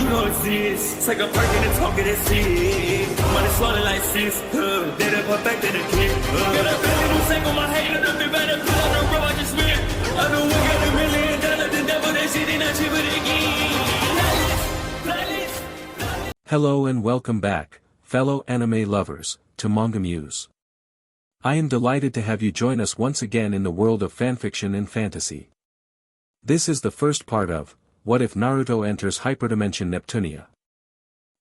You know it's this. Take a perk and a talk of that shit. Money swallowing like sis. Did it perfect in the kid. Got a billion who sang on my head. Look me better put on the road I just spent. I know we got $1 million. The devil that shit ain't not cheaper again. Hello and welcome back, fellow anime lovers, to MangaMuse. I am delighted to have you join us once again in the world of fanfiction and fantasy. This is the first part of, What If Naruto Enters Hyperdimension Neptunia?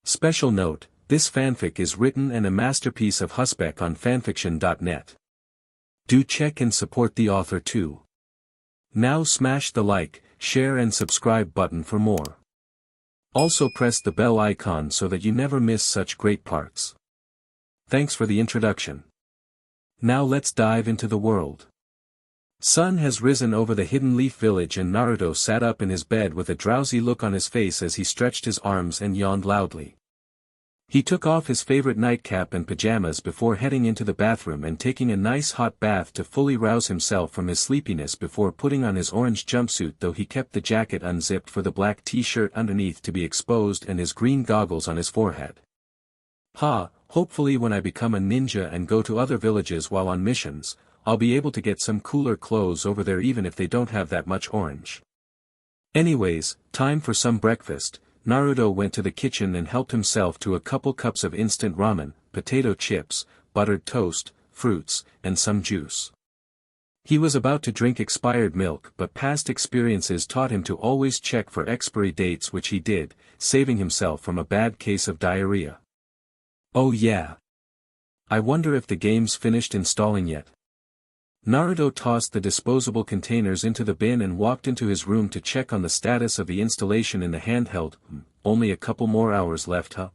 Special note, this fanfic is written and a masterpiece of Hussbek on FANFICTIONnet. Do check and support the author too. Now smash the like, share and subscribe button for more. Also press the bell icon so that you never miss such great parts. Thanks for the introduction. Now let's dive into the world. Sun has risen over the Hidden Leaf Village and Naruto sat up in his bed with a drowsy look on his face as he stretched his arms and yawned loudly. He took off his favorite nightcap and pajamas before heading into the bathroom and taking a nice hot bath to fully rouse himself from his sleepiness before putting on his orange jumpsuit, though he kept the jacket unzipped for the black t-shirt underneath to be exposed and his green goggles on his forehead. Hopefully when I become a ninja and go to other villages while on missions, I'll be able to get some cooler clothes over there even if they don't have that much orange. Anyways, time for some breakfast. Naruto went to the kitchen and helped himself to a couple cups of instant ramen, potato chips, buttered toast, fruits, and some juice. He was about to drink expired milk, but past experiences taught him to always check for expiry dates, which he did, saving himself from a bad case of diarrhea. Oh yeah. I wonder if the game's finished installing yet. Naruto tossed the disposable containers into the bin and walked into his room to check on the status of the installation in the handheld. Only a couple more hours left, huh?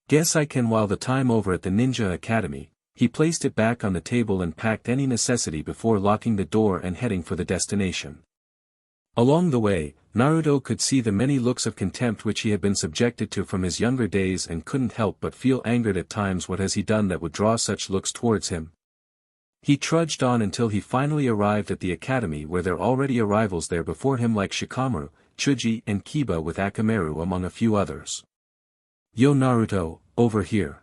Guess I can while the time over at the Ninja Academy. He placed it back on the table and packed any necessity before locking the door and heading for the destination. Along the way, Naruto could see the many looks of contempt which he had been subjected to from his younger days and couldn't help but feel angered at times. What has he done that would draw such looks towards him? He trudged on until he finally arrived at the academy, where there already arrivals there before him like Shikamaru, Chuji and Kiba, with Akamaru among a few others. Yo Naruto, over here.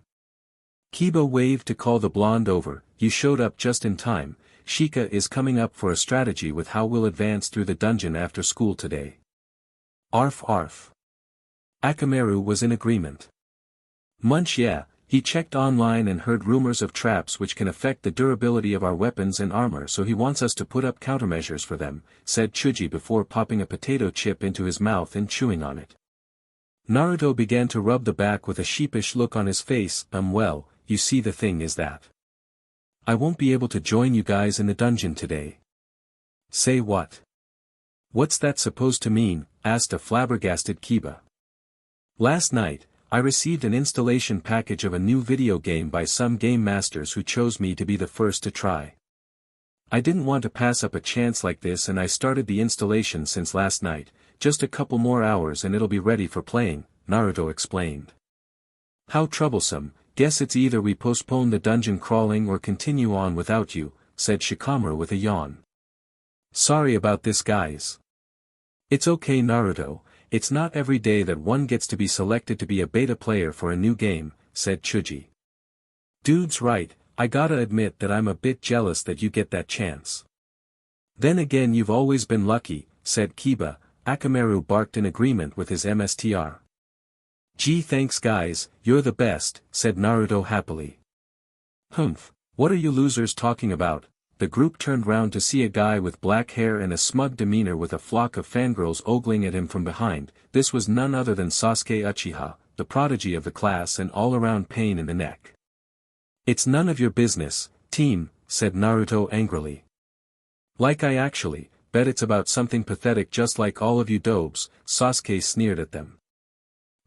Kiba waved to call the blonde over. You showed up just in time. Shika is coming up for a strategy with how we'll advance through the dungeon after school today. Arf arf. Akamaru was in agreement. Munch, yeah, he checked online and heard rumors of traps which can affect the durability of our weapons and armor, so he wants us to put up countermeasures for them, said Chuji before popping a potato chip into his mouth and chewing on it. Naruto began to rub the back with a sheepish look on his face. Well, you see, the thing is that I won't be able to join you guys in the dungeon today. Say what? What's that supposed to mean? Asked a flabbergasted Kiba. Last night, I received an installation package of a new video game by some game masters who chose me to be the first to try. I didn't want to pass up a chance like this and I started the installation since last night. Just a couple more hours and it'll be ready for playing, Naruto explained. How troublesome. Guess it's either we postpone the dungeon crawling or continue on without you, said Shikamaru with a yawn. Sorry about this, guys. It's okay, Naruto, it's not every day that one gets to be selected to be a beta player for a new game, said Chuji. Dude's right, I gotta admit that I'm a bit jealous that you get that chance. Then again, you've always been lucky, said Kiba. Akamaru barked in agreement with his MSTR. Gee, thanks guys, you're the best, said Naruto happily. Humph, what are you losers talking about? The group turned round to see a guy with black hair and a smug demeanor with a flock of fangirls ogling at him from behind. This was none other than Sasuke Uchiha, the prodigy of the class and all-around pain in the neck. It's none of your business, team, said Naruto angrily. Like I actually, bet it's about something pathetic just like all of you dobes, Sasuke sneered at them.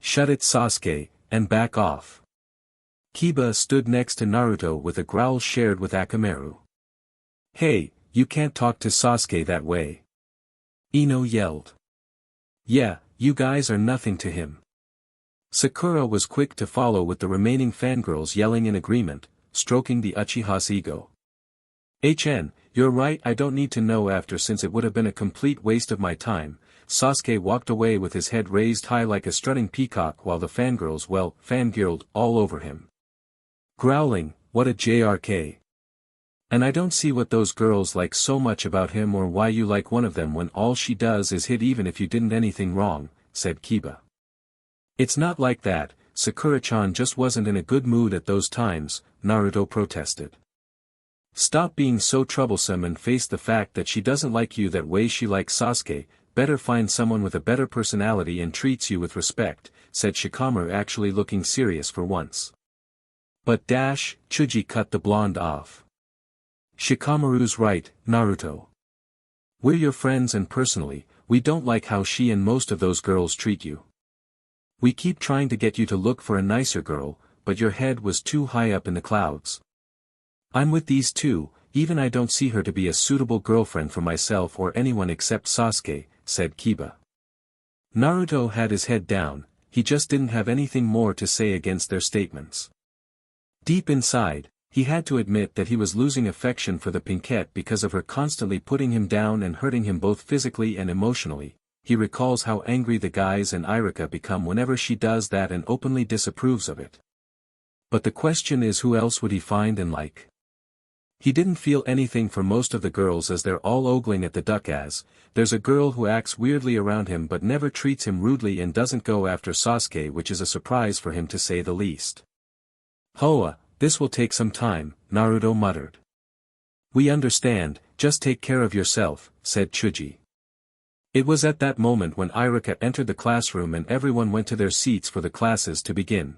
Shut it, Sasuke, and back off. Kiba stood next to Naruto with a growl shared with Akamaru. Hey, you can't talk to Sasuke that way. Ino yelled. Yeah, you guys are nothing to him. Sakura was quick to follow with the remaining fangirls yelling in agreement, stroking the Uchiha's ego. HN, you're right, I don't need to know after since it would have been a complete waste of my time, Sasuke walked away with his head raised high like a strutting peacock while the fangirls fangirled all over him. Growling, "What a JRK. And I don't see what those girls like so much about him or why you like one of them when all she does is hit even if you didn't anything wrong," said Kiba. "It's not like that, Sakura-chan just wasn't in a good mood at those times," Naruto protested. "Stop being so troublesome and face the fact that she doesn't like you that way she likes Sasuke, better find someone with a better personality and treats you with respect," said Shikamaru actually looking serious for once. But Chuji cut the blonde off. "Shikamaru's right, Naruto. We're your friends and personally, we don't like how she and most of those girls treat you. We keep trying to get you to look for a nicer girl, but your head was too high up in the clouds. I'm with these two, even I don't see her to be a suitable girlfriend for myself or anyone except Sasuke," said Kiba. Naruto had his head down, he just didn't have anything more to say against their statements. Deep inside, he had to admit that he was losing affection for the Pinkette because of her constantly putting him down and hurting him both physically and emotionally. He recalls how angry the guys and Irika become whenever she does that and openly disapproves of it. But the question is, who else would he find and like? He didn't feel anything for most of the girls as they're all ogling at the duck as, there's a girl who acts weirdly around him but never treats him rudely and doesn't go after Sasuke, which is a surprise for him to say the least. "Hoa, this will take some time," Naruto muttered. "We understand, just take care of yourself," said Chuji. It was at that moment when Irika entered the classroom and everyone went to their seats for the classes to begin.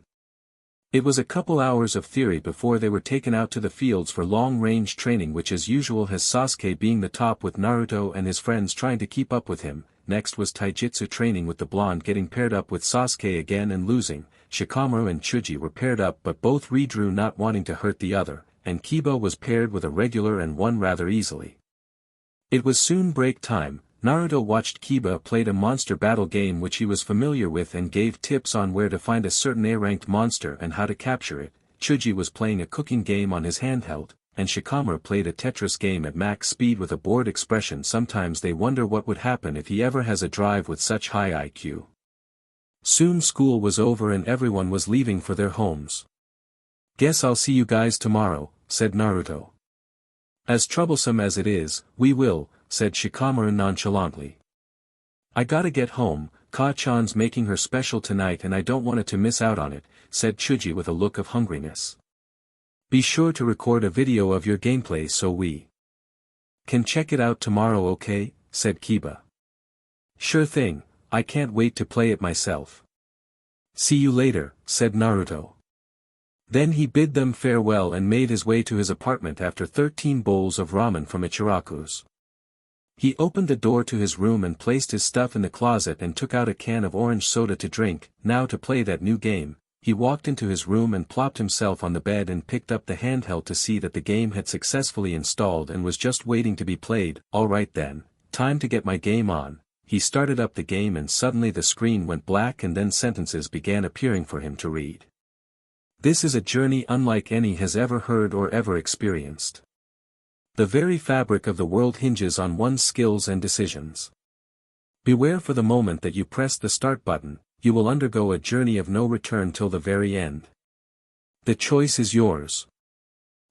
It was a couple hours of theory before they were taken out to the fields for long-range training, which as usual has Sasuke being the top with Naruto and his friends trying to keep up with him. Next was taijutsu training with the blonde getting paired up with Sasuke again and losing. Shikamaru and Chuji were paired up but both redrew, not wanting to hurt the other, and Kiba was paired with a regular and won rather easily. It was soon break time. Naruto watched Kiba played a monster battle game which he was familiar with and gave tips on where to find a certain A-ranked monster and how to capture it. Chuji was playing a cooking game on his handheld, and Shikamaru played a Tetris game at max speed with a bored expression. Sometimes they wonder what would happen if he ever has a drive with such high IQ. Soon school was over and everyone was leaving for their homes. "Guess I'll see you guys tomorrow," said Naruto. "As troublesome as it is, we will," said Shikamaru nonchalantly. "I gotta get home, Ka-chan's making her special tonight and I don't want it to miss out on it," said Chuji with a look of hungriness. "Be sure to record a video of your gameplay so we can check it out tomorrow, okay?" said Kiba. "Sure thing, I can't wait to play it myself." "See you later," said Naruto. Then he bid them farewell and made his way to his apartment after 13 bowls of ramen from Ichiraku's. He opened the door to his room and placed his stuff in the closet and took out a can of orange soda to drink. Now to play that new game, he walked into his room and plopped himself on the bed and picked up the handheld to see that the game had successfully installed and was just waiting to be played. "Alright then, time to get my game on." He started up the game and suddenly the screen went black and then sentences began appearing for him to read. This is a journey unlike any has ever heard or ever experienced. The very fabric of the world hinges on one's skills and decisions. Beware for the moment that you press the start button, you will undergo a journey of no return till the very end. The choice is yours.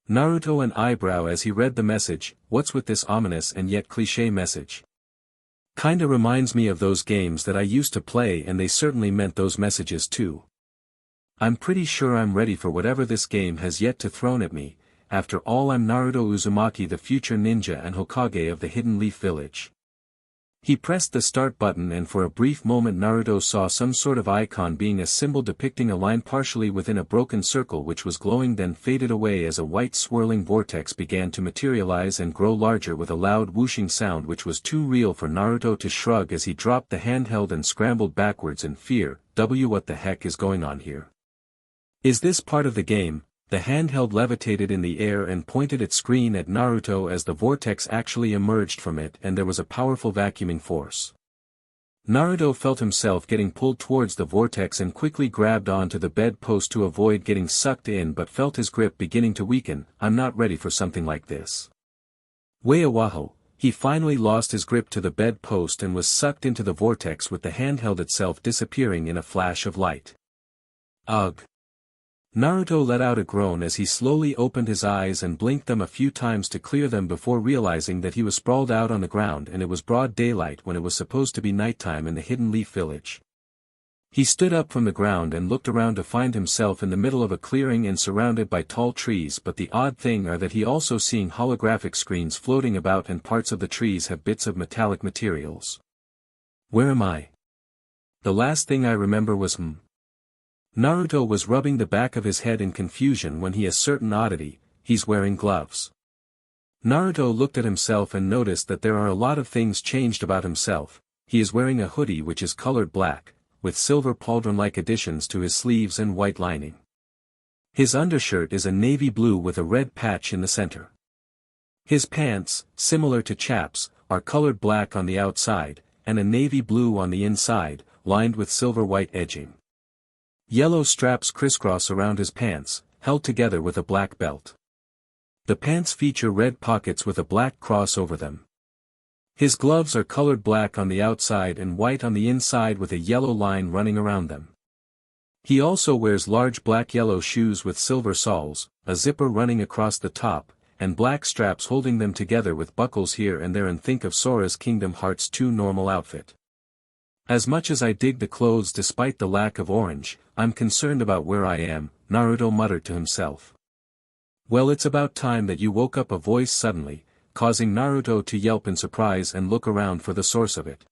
Naruto an eyebrow as he read the message. What's with this ominous and yet cliché message? Kinda reminds me of those games that I used to play and they certainly meant those messages too. I'm pretty sure I'm ready for whatever this game has yet to throw at me. After all, I'm Naruto Uzumaki, the future ninja and Hokage of the Hidden Leaf Village. He pressed the start button and for a brief moment Naruto saw some sort of icon being a symbol depicting a line partially within a broken circle which was glowing, then faded away as a white swirling vortex began to materialize and grow larger with a loud whooshing sound which was too real for Naruto to shrug as he dropped the handheld and scrambled backwards in fear. What the heck is going on here? Is this part of the game? The handheld levitated in the air and pointed its screen at Naruto as the vortex actually emerged from it and there was a powerful vacuuming force. Naruto felt himself getting pulled towards the vortex and quickly grabbed onto the bedpost to avoid getting sucked in but felt his grip beginning to weaken. I'm not ready for something like this. Wahawaho, he finally lost his grip to the bed post and was sucked into the vortex with the handheld itself disappearing in a flash of light. Ugh! Naruto let out a groan as he slowly opened his eyes and blinked them a few times to clear them before realizing that he was sprawled out on the ground and it was broad daylight when it was supposed to be nighttime in the Hidden Leaf Village. He stood up from the ground and looked around to find himself in the middle of a clearing and surrounded by tall trees, but the odd thing are that he also seeing holographic screens floating about and parts of the trees have bits of metallic materials. Where am I? The last thing I remember was Naruto was rubbing the back of his head in confusion when he a certain oddity, he's wearing gloves. Naruto looked at himself and noticed that there are a lot of things changed about himself. He is wearing a hoodie which is colored black, with silver pauldron-like additions to his sleeves and white lining. His undershirt is a navy blue with a red patch in the center. His pants, similar to chaps, are colored black on the outside, and a navy blue on the inside, lined with silver-white edging. Yellow straps crisscross around his pants, held together with a black belt. The pants feature red pockets with a black cross over them. His gloves are colored black on the outside and white on the inside with a yellow line running around them. He also wears large black-yellow shoes with silver soles, a zipper running across the top, and black straps holding them together with buckles here and there, and think of Sora's Kingdom Hearts 2 normal outfit. As much as I dig the clothes despite the lack of orange, I'm concerned about where I am, Naruto muttered to himself. Well, it's about time that you woke up, a voice suddenly, causing Naruto to yelp in surprise and look around for the source of it.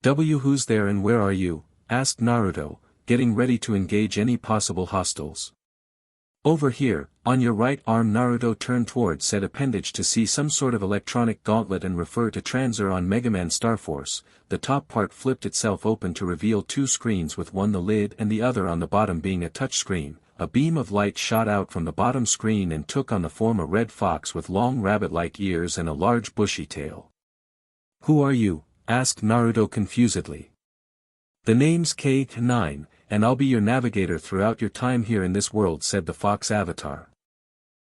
Who's there and where are you? Asked Naruto, getting ready to engage any possible hostiles. Over here, on your right arm. Naruto turned towards said appendage to see some sort of electronic gauntlet and refer to Transer on Mega Man Star Force. The top part flipped itself open to reveal two screens, with one the lid and the other on the bottom being a touch screen. A beam of light shot out from the bottom screen and took on the form a red fox with long rabbit-like ears and a large bushy tail. Who are you? Asked Naruto confusedly. The name's K9, and I'll be your navigator throughout your time here in this world, said the fox avatar.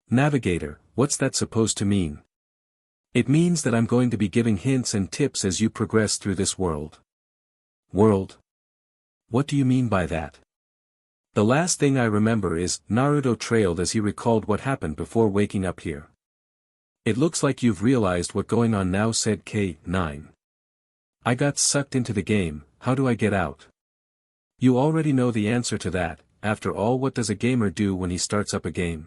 Navigator, what's that supposed to mean? It means that I'm going to be giving hints and tips as you progress through this world. World? What do you mean by that? The last thing I remember is, Naruto trailed as he recalled what happened before waking up here. It looks like you've realized what's going on now, said K9. I got sucked into the game, how do I get out? You already know the answer to that. After all, what does a gamer do when he starts up a game?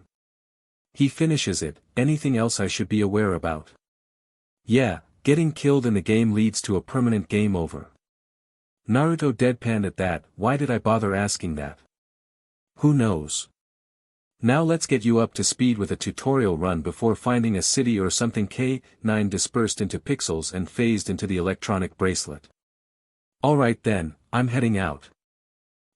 He finishes it. Anything else I should be aware about? Yeah, getting killed in the game leads to a permanent game over. Naruto deadpanned at that. Why did I bother asking that? Who knows? Now let's get you up to speed with a tutorial run before finding a city or something. K9 dispersed into pixels and phased into the electronic bracelet. Alright then, I'm heading out.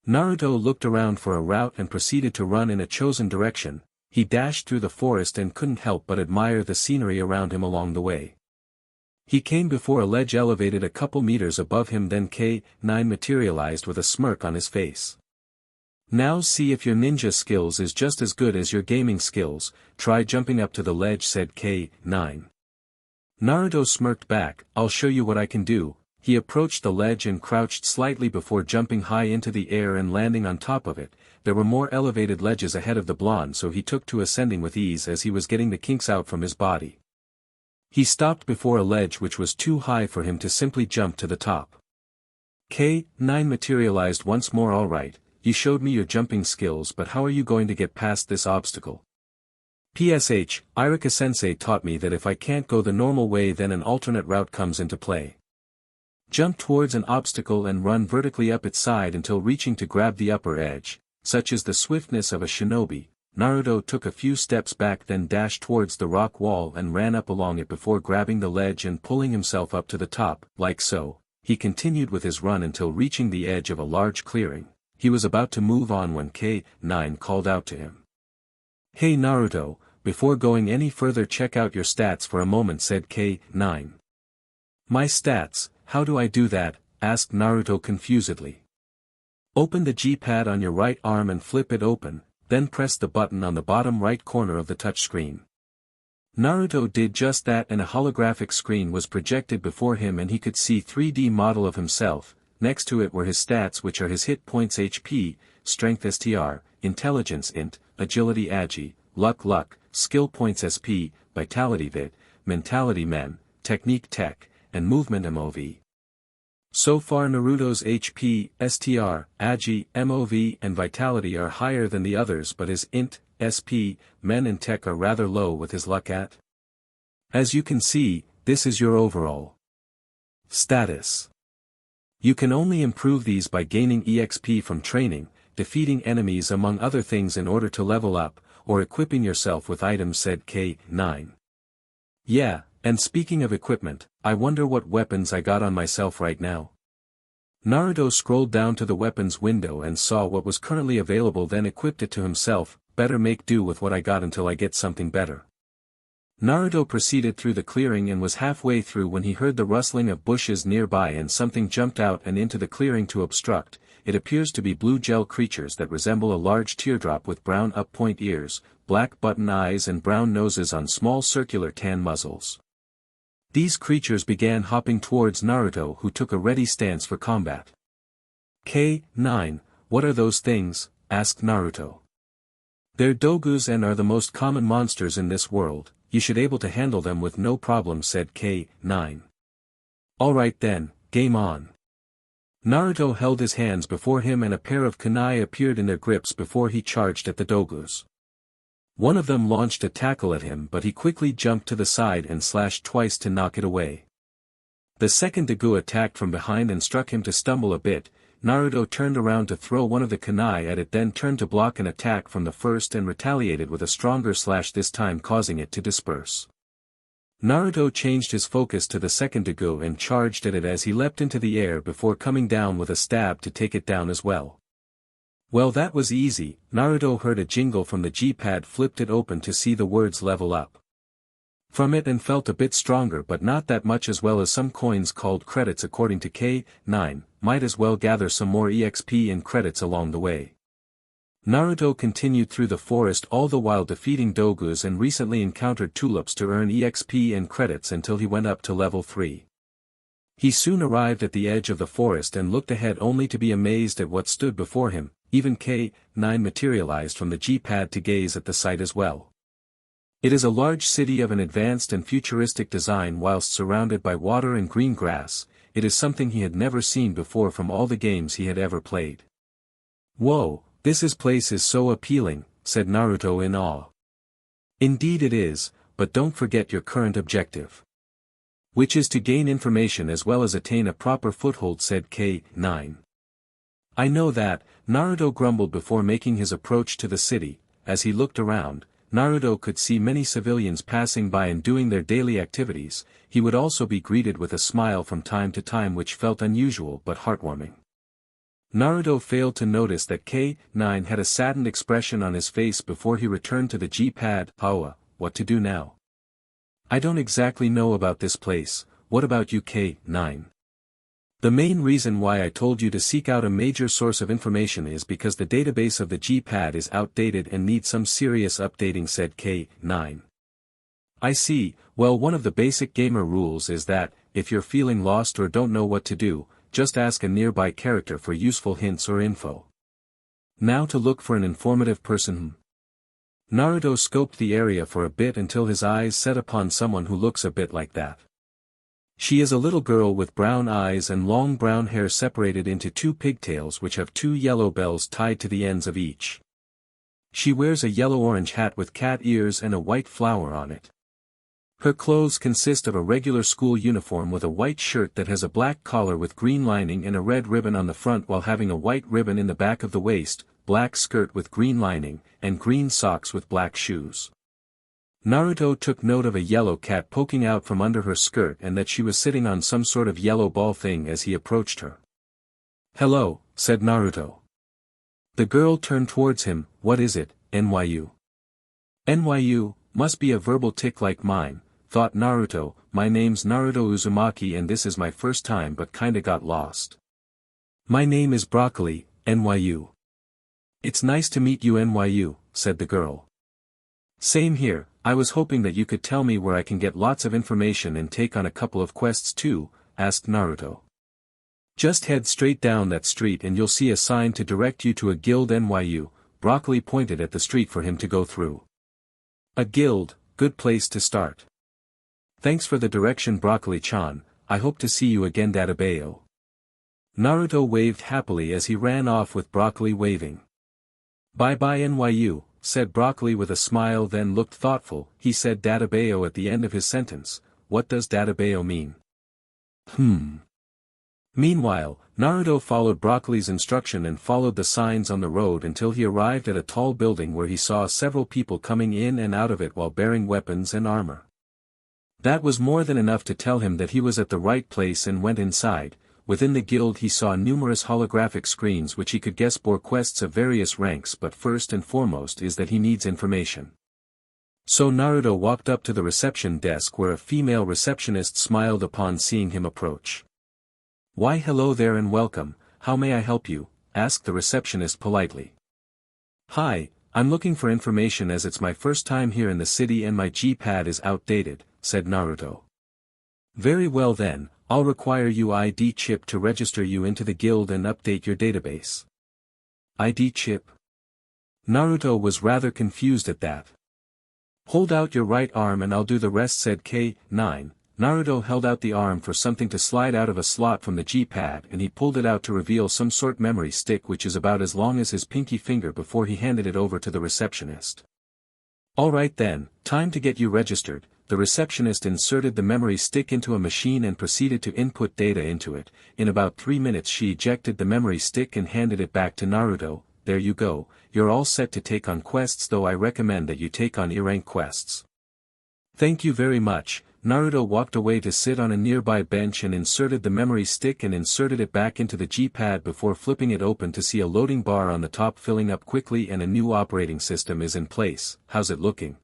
Naruto looked around for a route and proceeded to run in a chosen direction. He dashed through the forest and couldn't help but admire the scenery around him along the way. He came before a ledge elevated a couple meters above him, then K9 materialized with a smirk on his face. Now see if your ninja skills is just as good as your gaming skills. Try jumping up to the ledge, said K9. Naruto smirked back. I'll show you what I can do. He approached the ledge and crouched slightly before jumping high into the air and landing on top of it. There were more elevated ledges ahead of the blonde, so he took to ascending with ease as he was getting the kinks out from his body. He stopped before a ledge which was too high for him to simply jump to the top. K9 materialized once more. Alright, you showed me your jumping skills, but how are you going to get past this obstacle? PSH, Irika-sensei taught me that if I can't go the normal way, then an alternate route comes into play. Jump towards an obstacle and run vertically up its side until reaching to grab the upper edge. Such is the swiftness of a shinobi. Naruto took a few steps back, then dashed towards the rock wall and ran up along it before grabbing the ledge and pulling himself up to the top. Like so, he continued with his run until reaching the edge of a large clearing. He was about to move on when K9 called out to him. Hey Naruto, before going any further, check out your stats for a moment, said K9. My stats? How do I do that? Asked Naruto confusedly. Open the G-pad on your right arm and flip it open, then press the button on the bottom right corner of the touchscreen. Naruto did just that, and a holographic screen was projected before him and he could see 3D model of himself. Next to it were his stats, which are his hit points HP, strength STR, intelligence int, agility agi, luck, skill points SP, vitality vit, mentality men, technique tech, and movement MOV. So far Naruto's HP, STR, agi, MOV and vitality are higher than the others, but his int, SP, men and tech are rather low with his luck at. As you can see, this is your overall status. You can only improve these by gaining EXP from training, defeating enemies among other things in order to level up, or equipping yourself with items, said K9. Yeah, and speaking of equipment, I wonder what weapons I got on myself right now. Naruto scrolled down to the weapons window and saw what was currently available, then equipped it to himself. Better make do with what I got until I get something better. Naruto proceeded through the clearing and was halfway through when he heard the rustling of bushes nearby and something jumped out and into the clearing to obstruct. It appears to be blue gel creatures that resemble a large teardrop with brown up-point ears, black button eyes and brown noses on small circular tan muzzles. These creatures began hopping towards Naruto, who took a ready stance for combat. K9, what are those things? Asked Naruto. They're dogus and are the most common monsters in this world. You should able to handle them with no problem, said K9. Alright then, game on. Naruto held his hands before him and a pair of kunai appeared in their grips before he charged at the dogus. One of them launched a tackle at him, but he quickly jumped to the side and slashed twice to knock it away. The second dogu attacked from behind and struck him to stumble a bit. Naruto turned around to throw one of the kunai at it, then turned to block an attack from the first and retaliated with a stronger slash, this time causing it to disperse. Naruto changed his focus to the second dogu and charged at it as he leapt into the air before coming down with a stab to take it down as well. Well, that was easy. Naruto heard a jingle from the G-pad, flipped it open to see the words level up from it and felt a bit stronger, but not that much, as well as some coins called credits according to K9, might as well gather some more EXP and credits along the way. Naruto continued through the forest, all the while defeating dogus and recently encountered tulips to earn EXP and credits until he went up to level 3. He soon arrived at the edge of the forest and looked ahead only to be amazed at what stood before him. Even K9 materialized from the G-pad to gaze at the sight as well. It is a large city of an advanced and futuristic design whilst surrounded by water and green grass. It is something he had never seen before from all the games he had ever played. Whoa, this place is so appealing, said Naruto in awe. Indeed it is, but don't forget your current objective, which is to gain information as well as attain a proper foothold, said K9. I know that, Naruto grumbled before making his approach to the city. As he looked around, Naruto could see many civilians passing by and doing their daily activities. He would also be greeted with a smile from time to time, which felt unusual but heartwarming. Naruto failed to notice that K9 had a saddened expression on his face before he returned to the G-pad. Hawa, what to do now? I don't exactly know about this place. What about you, K9? The main reason why I told you to seek out a major source of information is because the database of the G-pad is outdated and needs some serious updating, said K9. I see. Well, one of the basic gamer rules is that, if you're feeling lost or don't know what to do, just ask a nearby character for useful hints or info. Now to look for an informative person. Naruto scoped the area for a bit until his eyes set upon someone who looks a bit like that. She is a little girl with brown eyes and long brown hair separated into two pigtails which have two yellow bells tied to the ends of each. She wears a yellow-orange hat with cat ears and a white flower on it. Her clothes consist of a regular school uniform with a white shirt that has a black collar with green lining and a red ribbon on the front, while having a white ribbon in the back of the waist, black skirt with green lining, and green socks with black shoes. Naruto took note of a yellow cat poking out from under her skirt and that she was sitting on some sort of yellow ball thing as he approached her. Hello, said Naruto. The girl turned towards him. What is it, NYU? NYU, must be a verbal tic like mine, thought Naruto. My name's Naruto Uzumaki and this is my first time but kinda got lost. My name is Broccoli, NYU. It's nice to meet you, NYU, said the girl. Same here, I was hoping that you could tell me where I can get lots of information and take on a couple of quests too, asked Naruto. Just head straight down that street and you'll see a sign to direct you to a guild NYU, Broccoli pointed at the street for him to go through. A guild, good place to start. Thanks for the direction Broccoli-chan, I hope to see you again Databayo. Naruto waved happily as he ran off with Broccoli waving. Bye-bye NYU, said Broccoli with a smile then looked thoughtful. He said Databayo at the end of his sentence. What does Databayo mean? Meanwhile, Naruto followed Broccoli's instruction and followed the signs on the road until he arrived at a tall building where he saw several people coming in and out of it while bearing weapons and armor. That was more than enough to tell him that he was at the right place and went inside. Within the guild he saw numerous holographic screens which he could guess bore quests of various ranks, but first and foremost is that he needs information. So Naruto walked up to the reception desk where a female receptionist smiled upon seeing him approach. Why hello there and welcome, how may I help you? Asked the receptionist politely. Hi, I'm looking for information as it's my first time here in the city and my G-pad is outdated, said Naruto. Very well then, I'll require your ID chip to register you into the guild and update your database. ID chip? Naruto was rather confused at that. Hold out your right arm and I'll do the rest, said K9. Naruto held out the arm for something to slide out of a slot from the G-pad and he pulled it out to reveal some sort memory stick which is about as long as his pinky finger before he handed it over to the receptionist. Alright then, time to get you registered. The receptionist inserted the memory stick into a machine and proceeded to input data into it. In about 3 minutes she ejected the memory stick and handed it back to Naruto. There you go, you're all set to take on quests, though I recommend that you take on E-rank quests. Thank you very much. Naruto walked away to sit on a nearby bench and inserted the memory stick and inserted it back into the G-pad before flipping it open to see a loading bar on the top filling up quickly and a new operating system is in place. How's it looking?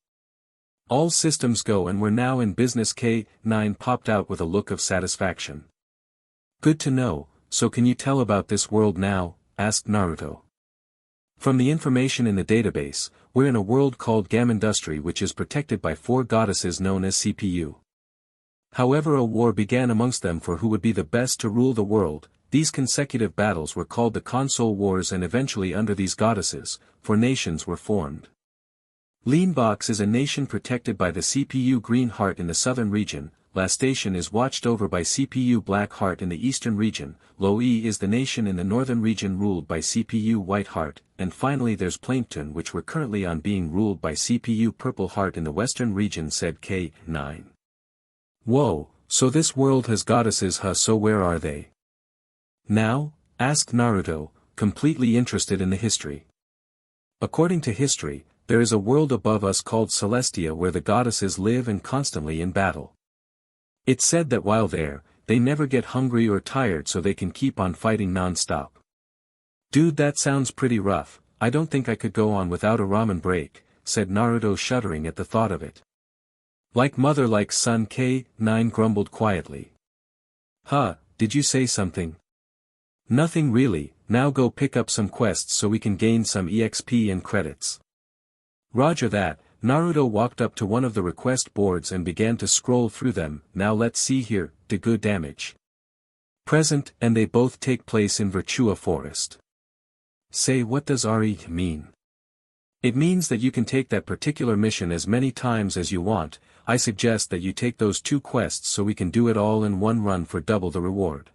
All systems go and we're now in business. K9 popped out with a look of satisfaction. Good to know, so can you tell about this world now? Asked Naruto. From the information in the database, we're in a world called Gamindustry which is protected by 4 goddesses known as CPU. However, a war began amongst them for who would be the best to rule the world. These consecutive battles were called the console wars and eventually under these goddesses, 4 nations were formed. Leanbox is a nation protected by the CPU Green Heart in the southern region, Lastation is watched over by CPU Black Heart in the eastern region, Loi is the nation in the northern region ruled by CPU White Heart, and finally there's Plankton which we're currently on being ruled by CPU Purple Heart in the western region, said K9. Whoa, so this world has goddesses, huh? So where are they now? Asked Naruto, completely interested in the history. According to history, there is a world above us called Celestia where the goddesses live and constantly in battle. It's said that while there, they never get hungry or tired so they can keep on fighting non-stop. Dude, that sounds pretty rough. I don't think I could go on without a ramen break, said Naruto, shuddering at the thought of it. Like mother like son, K9 grumbled quietly. Huh, did you say something? Nothing really, now go pick up some quests so we can gain some EXP and credits. Roger that. Naruto walked up to one of the request boards and began to scroll through them. Now let's see here, Dagu damage. Present, and they both take place in Virtua Forest. Say, what does RE mean? It means that you can take that particular mission as many times as you want. I suggest that you take those 2 quests so we can do it all in one run for double the reward.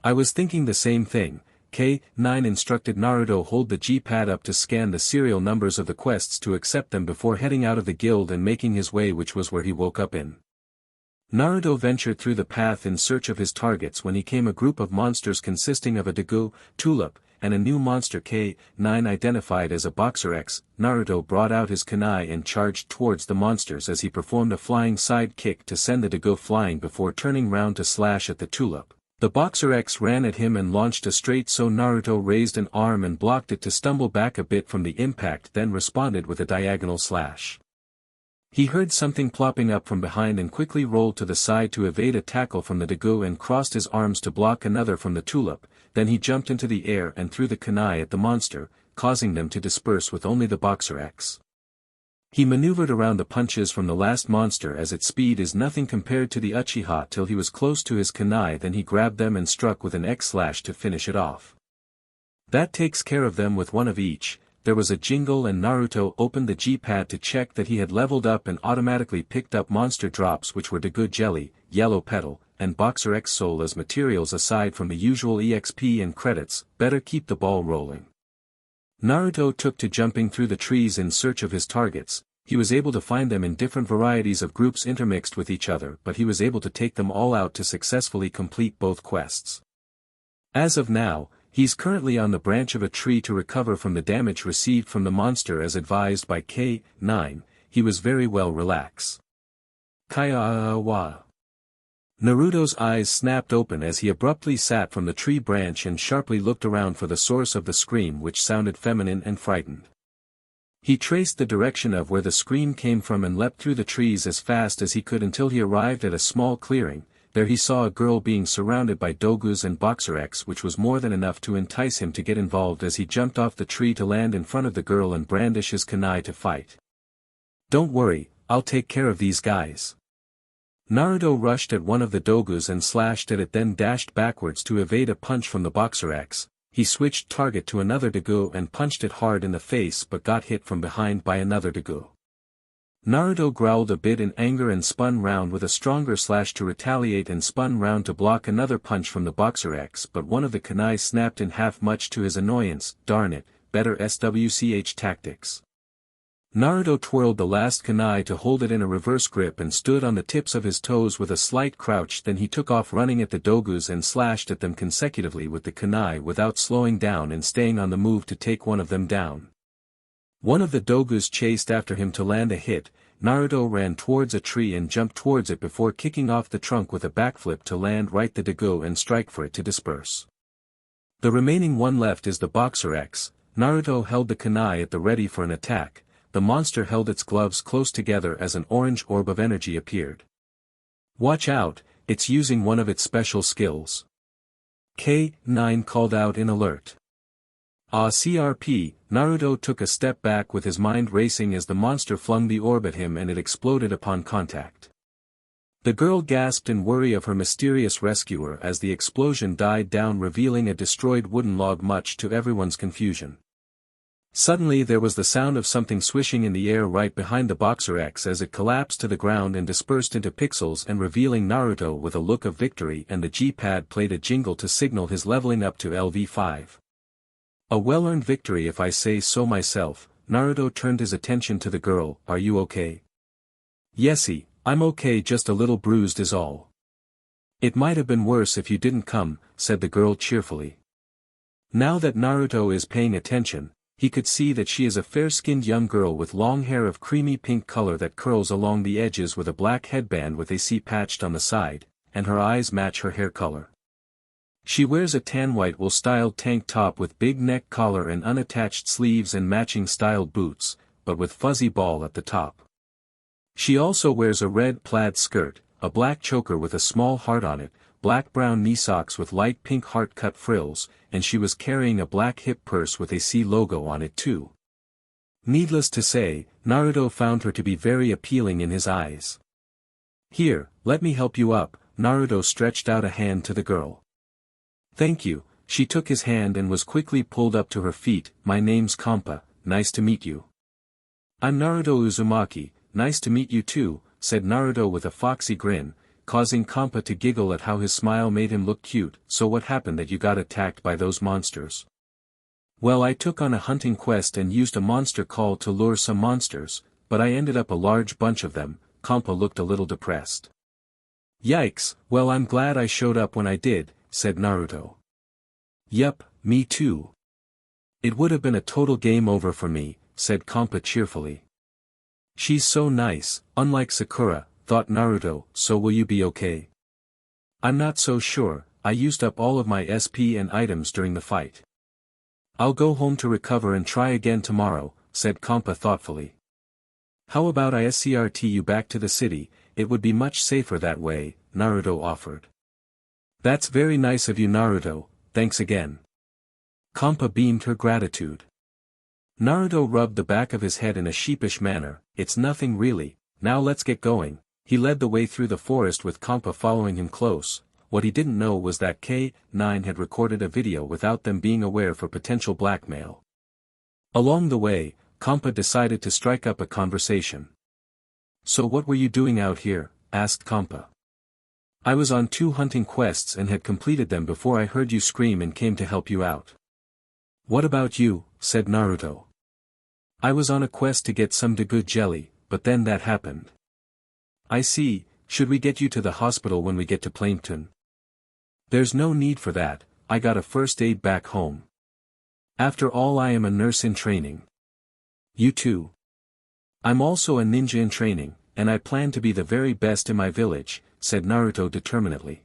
I was thinking the same thing. K9 instructed Naruto hold the G-pad up to scan the serial numbers of the quests to accept them before heading out of the guild and making his way, which was where he woke up in. Naruto ventured through the path in search of his targets when he came a group of monsters consisting of a Dagu, Tulip, and a new monster K9 identified as a Boxer X. Naruto brought out his kunai and charged towards the monsters as he performed a flying side kick to send the Dagu flying before turning round to slash at the Tulip. The Boxer X ran at him and launched a straight, so Naruto raised an arm and blocked it to stumble back a bit from the impact, then responded with a diagonal slash. He heard something plopping up from behind and quickly rolled to the side to evade a tackle from the Dagu and crossed his arms to block another from the Tulip. Then he jumped into the air and threw the kunai at the monster, causing them to disperse with only the Boxer X. He maneuvered around the punches from the last monster as its speed is nothing compared to the Uchiha till he was close to his kunai, then he grabbed them and struck with an X slash to finish it off. That takes care of them with one of each. There was a jingle and Naruto opened the G-pad to check that he had leveled up and automatically picked up monster drops, which were Dagu Jelly, Yellow Petal, and Boxer X Soul as materials aside from the usual EXP and credits. Better keep the ball rolling. Naruto took to jumping through the trees in search of his targets. He was able to find them in different varieties of groups intermixed with each other, but he was able to take them all out to successfully complete both quests. As of now, he's currently on the branch of a tree to recover from the damage received from the monster as advised by K9. He was very well relaxed. Kaya-wa. Naruto's eyes snapped open as he abruptly sat from the tree branch and sharply looked around for the source of the scream, which sounded feminine and frightened. He traced the direction of where the scream came from and leapt through the trees as fast as he could until he arrived at a small clearing. There he saw a girl being surrounded by dogus and Boxer X, which was more than enough to entice him to get involved as he jumped off the tree to land in front of the girl and brandish his kunai to fight. "Don't worry, I'll take care of these guys." Naruto rushed at one of the dogus and slashed at it, then dashed backwards to evade a punch from the Boxer X. He switched target to another dogu and punched it hard in the face but got hit from behind by another dogu. Naruto growled a bit in anger and spun round with a stronger slash to retaliate and spun round to block another punch from the Boxer X, but one of the kunai snapped in half, much to his annoyance. Darn it, better SWCH tactics. Naruto twirled the last kunai to hold it in a reverse grip and stood on the tips of his toes with a slight crouch, then he took off running at the dogus and slashed at them consecutively with the kunai without slowing down and staying on the move to take one of them down. One of the dogus chased after him to land a hit. Naruto ran towards a tree and jumped towards it before kicking off the trunk with a backflip to land right the dogu and strike for it to disperse. The remaining one left is the Boxer X. Naruto held the kunai at the ready for an attack. The monster held its gloves close together as an orange orb of energy appeared. "Watch out, it's using one of its special skills." K9 called out in alert. CRP, Naruto took a step back with his mind racing as the monster flung the orb at him and it exploded upon contact. The girl gasped in worry of her mysterious rescuer as the explosion died down, revealing a destroyed wooden log, much to everyone's confusion. Suddenly there was the sound of something swishing in the air right behind the Boxer X as it collapsed to the ground and dispersed into pixels, and revealing Naruto with a look of victory, and the G-pad played a jingle to signal his leveling up to LV5. A well-earned victory if I say so myself. Naruto turned his attention to the girl. "Are you okay?" "Yesy, I'm okay, just a little bruised is all." "It might have been worse if you didn't come," said the girl cheerfully. Now that Naruto is paying attention, he could see that she is a fair-skinned young girl with long hair of creamy pink color that curls along the edges with a black headband with a C patched on the side, and her eyes match her hair color. She wears a tan white wool-styled tank top with big neck collar and unattached sleeves and matching styled boots, but with fuzzy ball at the top. She also wears a red plaid skirt, a black choker with a small heart on it, black-brown knee socks with light pink heart-cut frills, and she was carrying a black hip purse with a C logo on it too. Needless to say, Naruto found her to be very appealing in his eyes. "Here, let me help you up." Naruto stretched out a hand to the girl. "Thank you." She took his hand and was quickly pulled up to her feet. "My name's Kampa, nice to meet you." "I'm Naruto Uzumaki, nice to meet you too," said Naruto with a foxy grin, causing Kampa to giggle at how his smile made him look cute. "So what happened that you got attacked by those monsters?" "Well, I took on a hunting quest and used a monster call to lure some monsters, but I ended up a large bunch of them." Kampa looked a little depressed. "Yikes, well, I'm glad I showed up when I did," said Naruto. "Yup, me too. It would have been a total game over for me," said Kampa cheerfully. "She's so nice, unlike Sakura," thought Naruto. "So will you be okay?" "I'm not so sure, I used up all of my SP and items during the fight. I'll go home to recover and try again tomorrow," said Kampa thoughtfully. "How about I escort you back to the city? It would be much safer that way," Naruto offered. "That's very nice of you, Naruto, thanks again." Kampa beamed her gratitude. Naruto rubbed the back of his head in a sheepish manner. It's nothing really, now let's get going. He led the way through the forest with Kampa following him close. What he didn't know was that K9 had recorded a video without them being aware for potential blackmail. Along the way, Kampa decided to strike up a conversation. So what were you doing out here? Asked Kampa. I was on 2 hunting quests and had completed them before I heard you scream and came to help you out. What about you? Said Naruto. I was on a quest to get some good jelly, but then that happened. I see. Should we get you to the hospital when we get to Plankton? There's no need for that, I got a first aid back home. After all, I am a nurse in training. You too. I'm also a ninja in training, and I plan to be the very best in my village, said Naruto determinedly.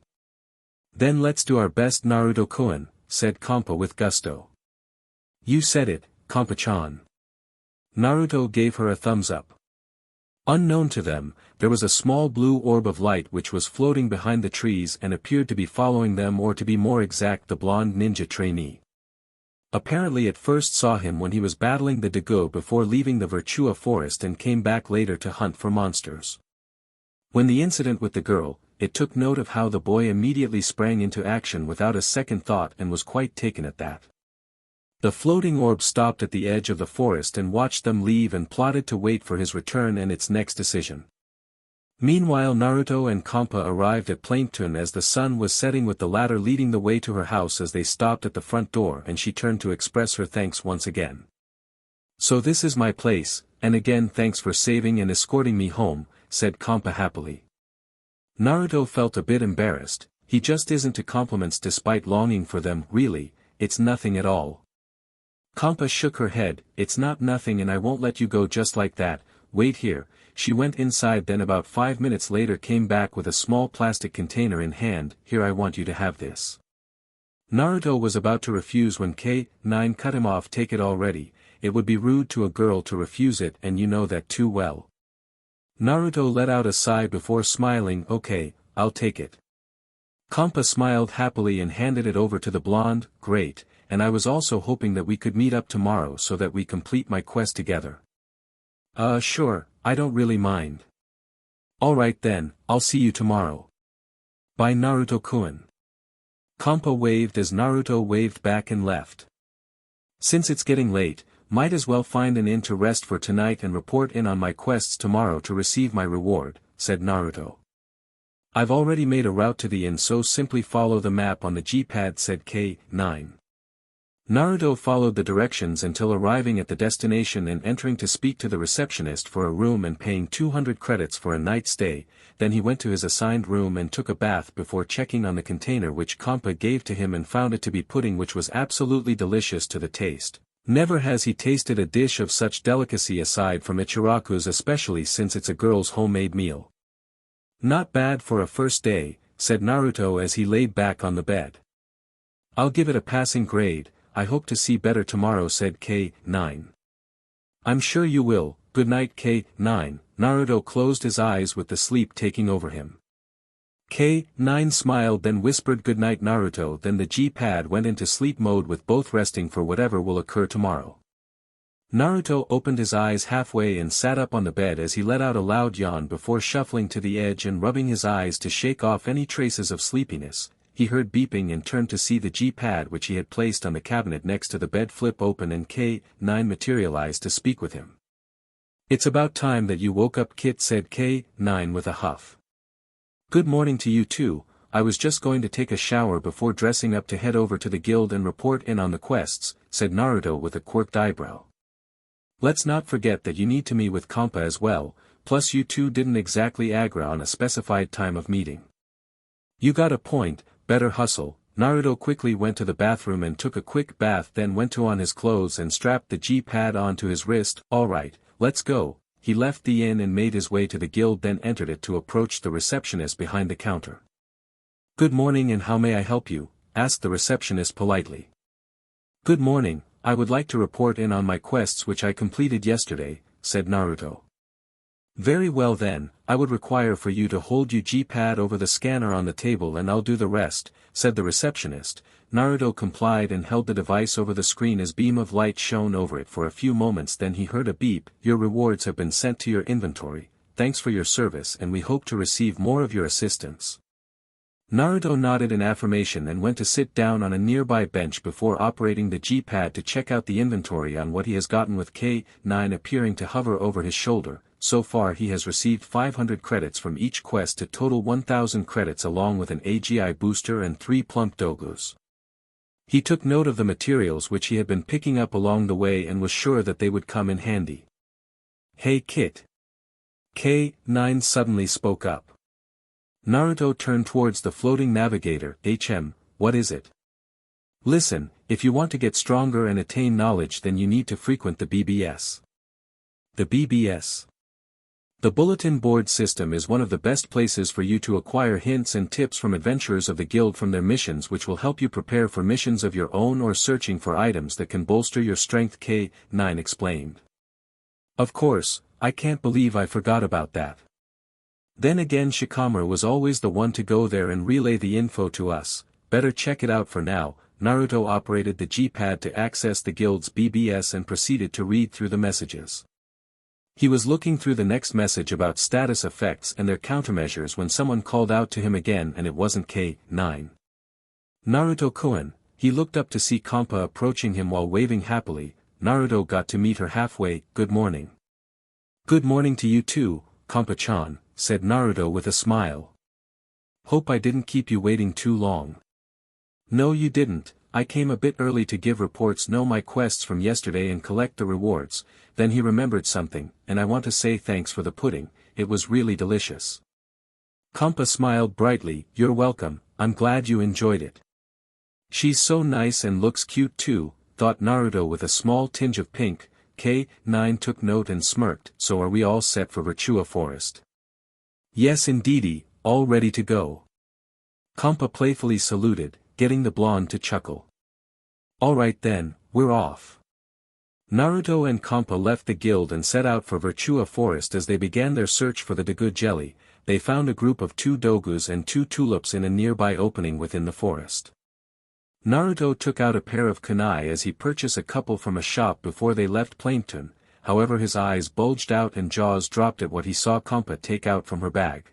Then let's do our best, Naruto-kun, said Kampa with gusto. You said it, Kampa-chan. Naruto gave her a thumbs up. Unknown to them, there was a small blue orb of light which was floating behind the trees and appeared to be following them, or to be more exact, the blonde ninja trainee. Apparently it first saw him when he was battling the Dago before leaving the Virtua forest and came back later to hunt for monsters. When the incident with the girl, it took note of how the boy immediately sprang into action without a second thought and was quite taken at that. The floating orb stopped at the edge of the forest and watched them leave and plotted to wait for his return and its next decision. Meanwhile, Naruto and Kampa arrived at Plankton as the sun was setting, with the latter leading the way to her house as they stopped at the front door, and she turned to express her thanks once again. So this is my place, and again thanks for saving and escorting me home, said Kampa happily. Naruto felt a bit embarrassed. He just isn't to compliments despite longing for them. Really, it's nothing at all. Kampa shook her head. It's not nothing, and I won't let you go just like that. Wait here. She went inside, then about 5 minutes later came back with a small plastic container in hand. Here, I want you to have this. Naruto was about to refuse when K9 cut him off. Take it already. It would be rude to a girl to refuse it, and you know that too well. Naruto let out a sigh before smiling. Okay, I'll take it. Kampa smiled happily and handed it over to the blonde. Great, and I was also hoping that we could meet up tomorrow so that we complete my quest together. Sure, I don't really mind. Alright then, I'll see you tomorrow. Bye, Naruto-kun. Kampa waved as Naruto waved back and left. Since it's getting late, might as well find an inn to rest for tonight and report in on my quests tomorrow to receive my reward, said Naruto. I've already made a route to the inn, so simply follow the map on the G-pad, said K9. Naruto followed the directions until arriving at the destination and entering to speak to the receptionist for a room and paying 200 credits for a night stay. Then he went to his assigned room and took a bath before checking on the container which Kampa gave to him, and found it to be pudding, which was absolutely delicious to the taste. Never has he tasted a dish of such delicacy aside from Ichiraku's, especially since it's a girl's homemade meal. Not bad for a first day, said Naruto as he laid back on the bed. I'll give it a passing grade. I hope to see better tomorrow, said K9. I'm sure you will. Good night, K9. Naruto closed his eyes with the sleep taking over him. K9 smiled, then whispered good night, Naruto. Then the G-pad went into sleep mode, with both resting for whatever will occur tomorrow. Naruto opened his eyes halfway and sat up on the bed as he let out a loud yawn before shuffling to the edge and rubbing his eyes to shake off any traces of sleepiness. He heard beeping and turned to see the G-pad which he had placed on the cabinet next to the bed flip open, and K9 materialized to speak with him. It's about time that you woke up, Kit, said K9 with a huff. Good morning to you too. I was just going to take a shower before dressing up to head over to the guild and report in on the quests, said Naruto with a quirked eyebrow. Let's not forget that you need to meet with Kampa as well, plus you two didn't exactly agree on a specified time of meeting. You got a point. Better hustle. Naruto quickly went to the bathroom and took a quick bath, then went to on his clothes and strapped the G-pad onto his wrist. Alright, let's go. He left the inn and made his way to the guild, then entered it to approach the receptionist behind the counter. Good morning, and how may I help you? Asked the receptionist politely. Good morning, I would like to report in on my quests which I completed yesterday, said Naruto. Very well then, I would require for you to hold your G-pad over the scanner on the table and I'll do the rest, said the receptionist. Naruto complied and held the device over the screen as beam of light shone over it for a few moments. Then he heard a beep. Your rewards have been sent to your inventory, thanks for your service and we hope to receive more of your assistance. Naruto nodded in affirmation and went to sit down on a nearby bench before operating the G-pad to check out the inventory on what he has gotten, with K9 appearing to hover over his shoulder. So far he has received 500 credits from each quest to total 1000 credits along with an AGI booster and 3 plump dogus. He took note of the materials which he had been picking up along the way and was sure that they would come in handy. Hey Kit. K9 suddenly spoke up. Naruto turned towards the floating navigator. What is it? Listen, if you want to get stronger and attain knowledge then you need to frequent the BBS. The BBS. The bulletin board system is one of the best places for you to acquire hints and tips from adventurers of the guild from their missions, which will help you prepare for missions of your own or searching for items that can bolster your strength, K9 explained. Of course, I can't believe I forgot about that. Then again, Shikamaru was always the one to go there and relay the info to us. Better check it out for now. Naruto operated the G-pad to access the guild's BBS and proceeded to read through the messages. He was looking through the next message about status effects and their countermeasures when someone called out to him again, and it wasn't K9. Naruto-kun. He looked up to see Kampa approaching him while waving happily. Naruto got to meet her halfway. Good morning. Good morning to you too, Kampa-chan, said Naruto with a smile. Hope I didn't keep you waiting too long. No you didn't, I came a bit early to give reports know my quests from yesterday and collect the rewards. Then he remembered something, and I want to say thanks for the pudding, it was really delicious. Kampa smiled brightly. You're welcome, I'm glad you enjoyed it. She's so nice and looks cute too, thought Naruto with a small tinge of pink. K9 took note and smirked. So are we all set for Virtua Forest? Yes indeedy, all ready to go. Kampa playfully saluted, getting the blonde to chuckle. Alright then, we're off. Naruto and Kampa left the guild and set out for Virtua Forest. As they began their search for the Dagu jelly, they found a group of 2 dogus and 2 tulips in a nearby opening within the forest. Naruto took out a pair of kunai as he purchased a couple from a shop before they left Plankton. However, his eyes bulged out and jaws dropped at what he saw Kampa take out from her bag.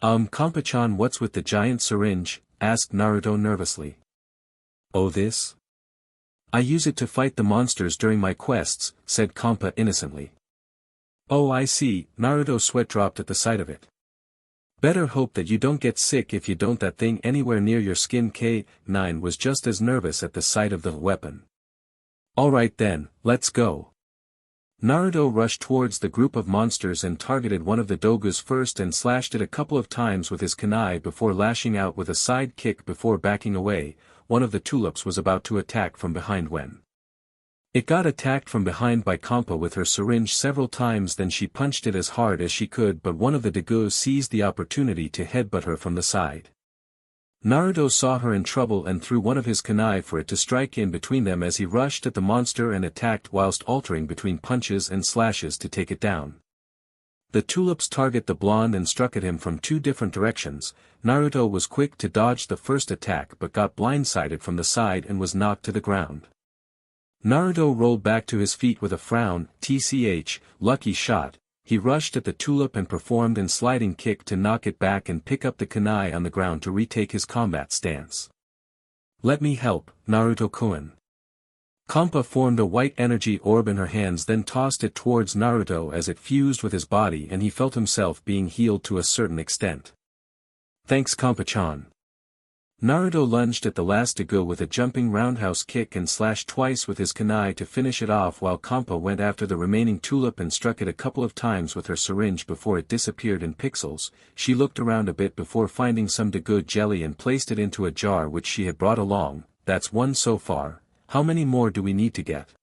Kampa-chan, what's with the giant syringe? Asked Naruto nervously. Oh, this? I use it to fight the monsters during my quests, said Kampa innocently. Oh I see, Naruto's sweat dropped at the sight of it. Better hope that you don't get sick if you don't that thing anywhere near your skin. K9 was just as nervous at the sight of the weapon. Alright then, let's go. Naruto rushed towards the group of monsters and targeted one of the dogus first and slashed it a couple of times with his kunai before lashing out with a side kick before backing away. One of the tulips was about to attack from behind when it got attacked from behind by Kampa with her syringe several times. Then she punched it as hard as she could, but one of the dagus seized the opportunity to headbutt her from the side. Naruto saw her in trouble and threw one of his kunai for it to strike in between them as he rushed at the monster and attacked whilst altering between punches and slashes to take it down. The tulips target the blonde and struck at him from 2 different directions. Naruto was quick to dodge the first attack but got blindsided from the side and was knocked to the ground. Naruto rolled back to his feet with a frown. Tch, lucky shot. He rushed at the tulip and performed an sliding kick to knock it back and pick up the kunai on the ground to retake his combat stance. Let me help, Naruto-kun. Kampa formed a white energy orb in her hands, then tossed it towards Naruto as it fused with his body and he felt himself being healed to a certain extent. Thanks Kampa-chan. Naruto lunged at the last dagu with a jumping roundhouse kick and slashed twice with his kunai to finish it off, while Kampa went after the remaining tulip and struck it a couple of times with her syringe before it disappeared in pixels. She looked around a bit before finding some dagu jelly and placed it into a jar which she had brought along. That's 1 so far, how many more do we need to get?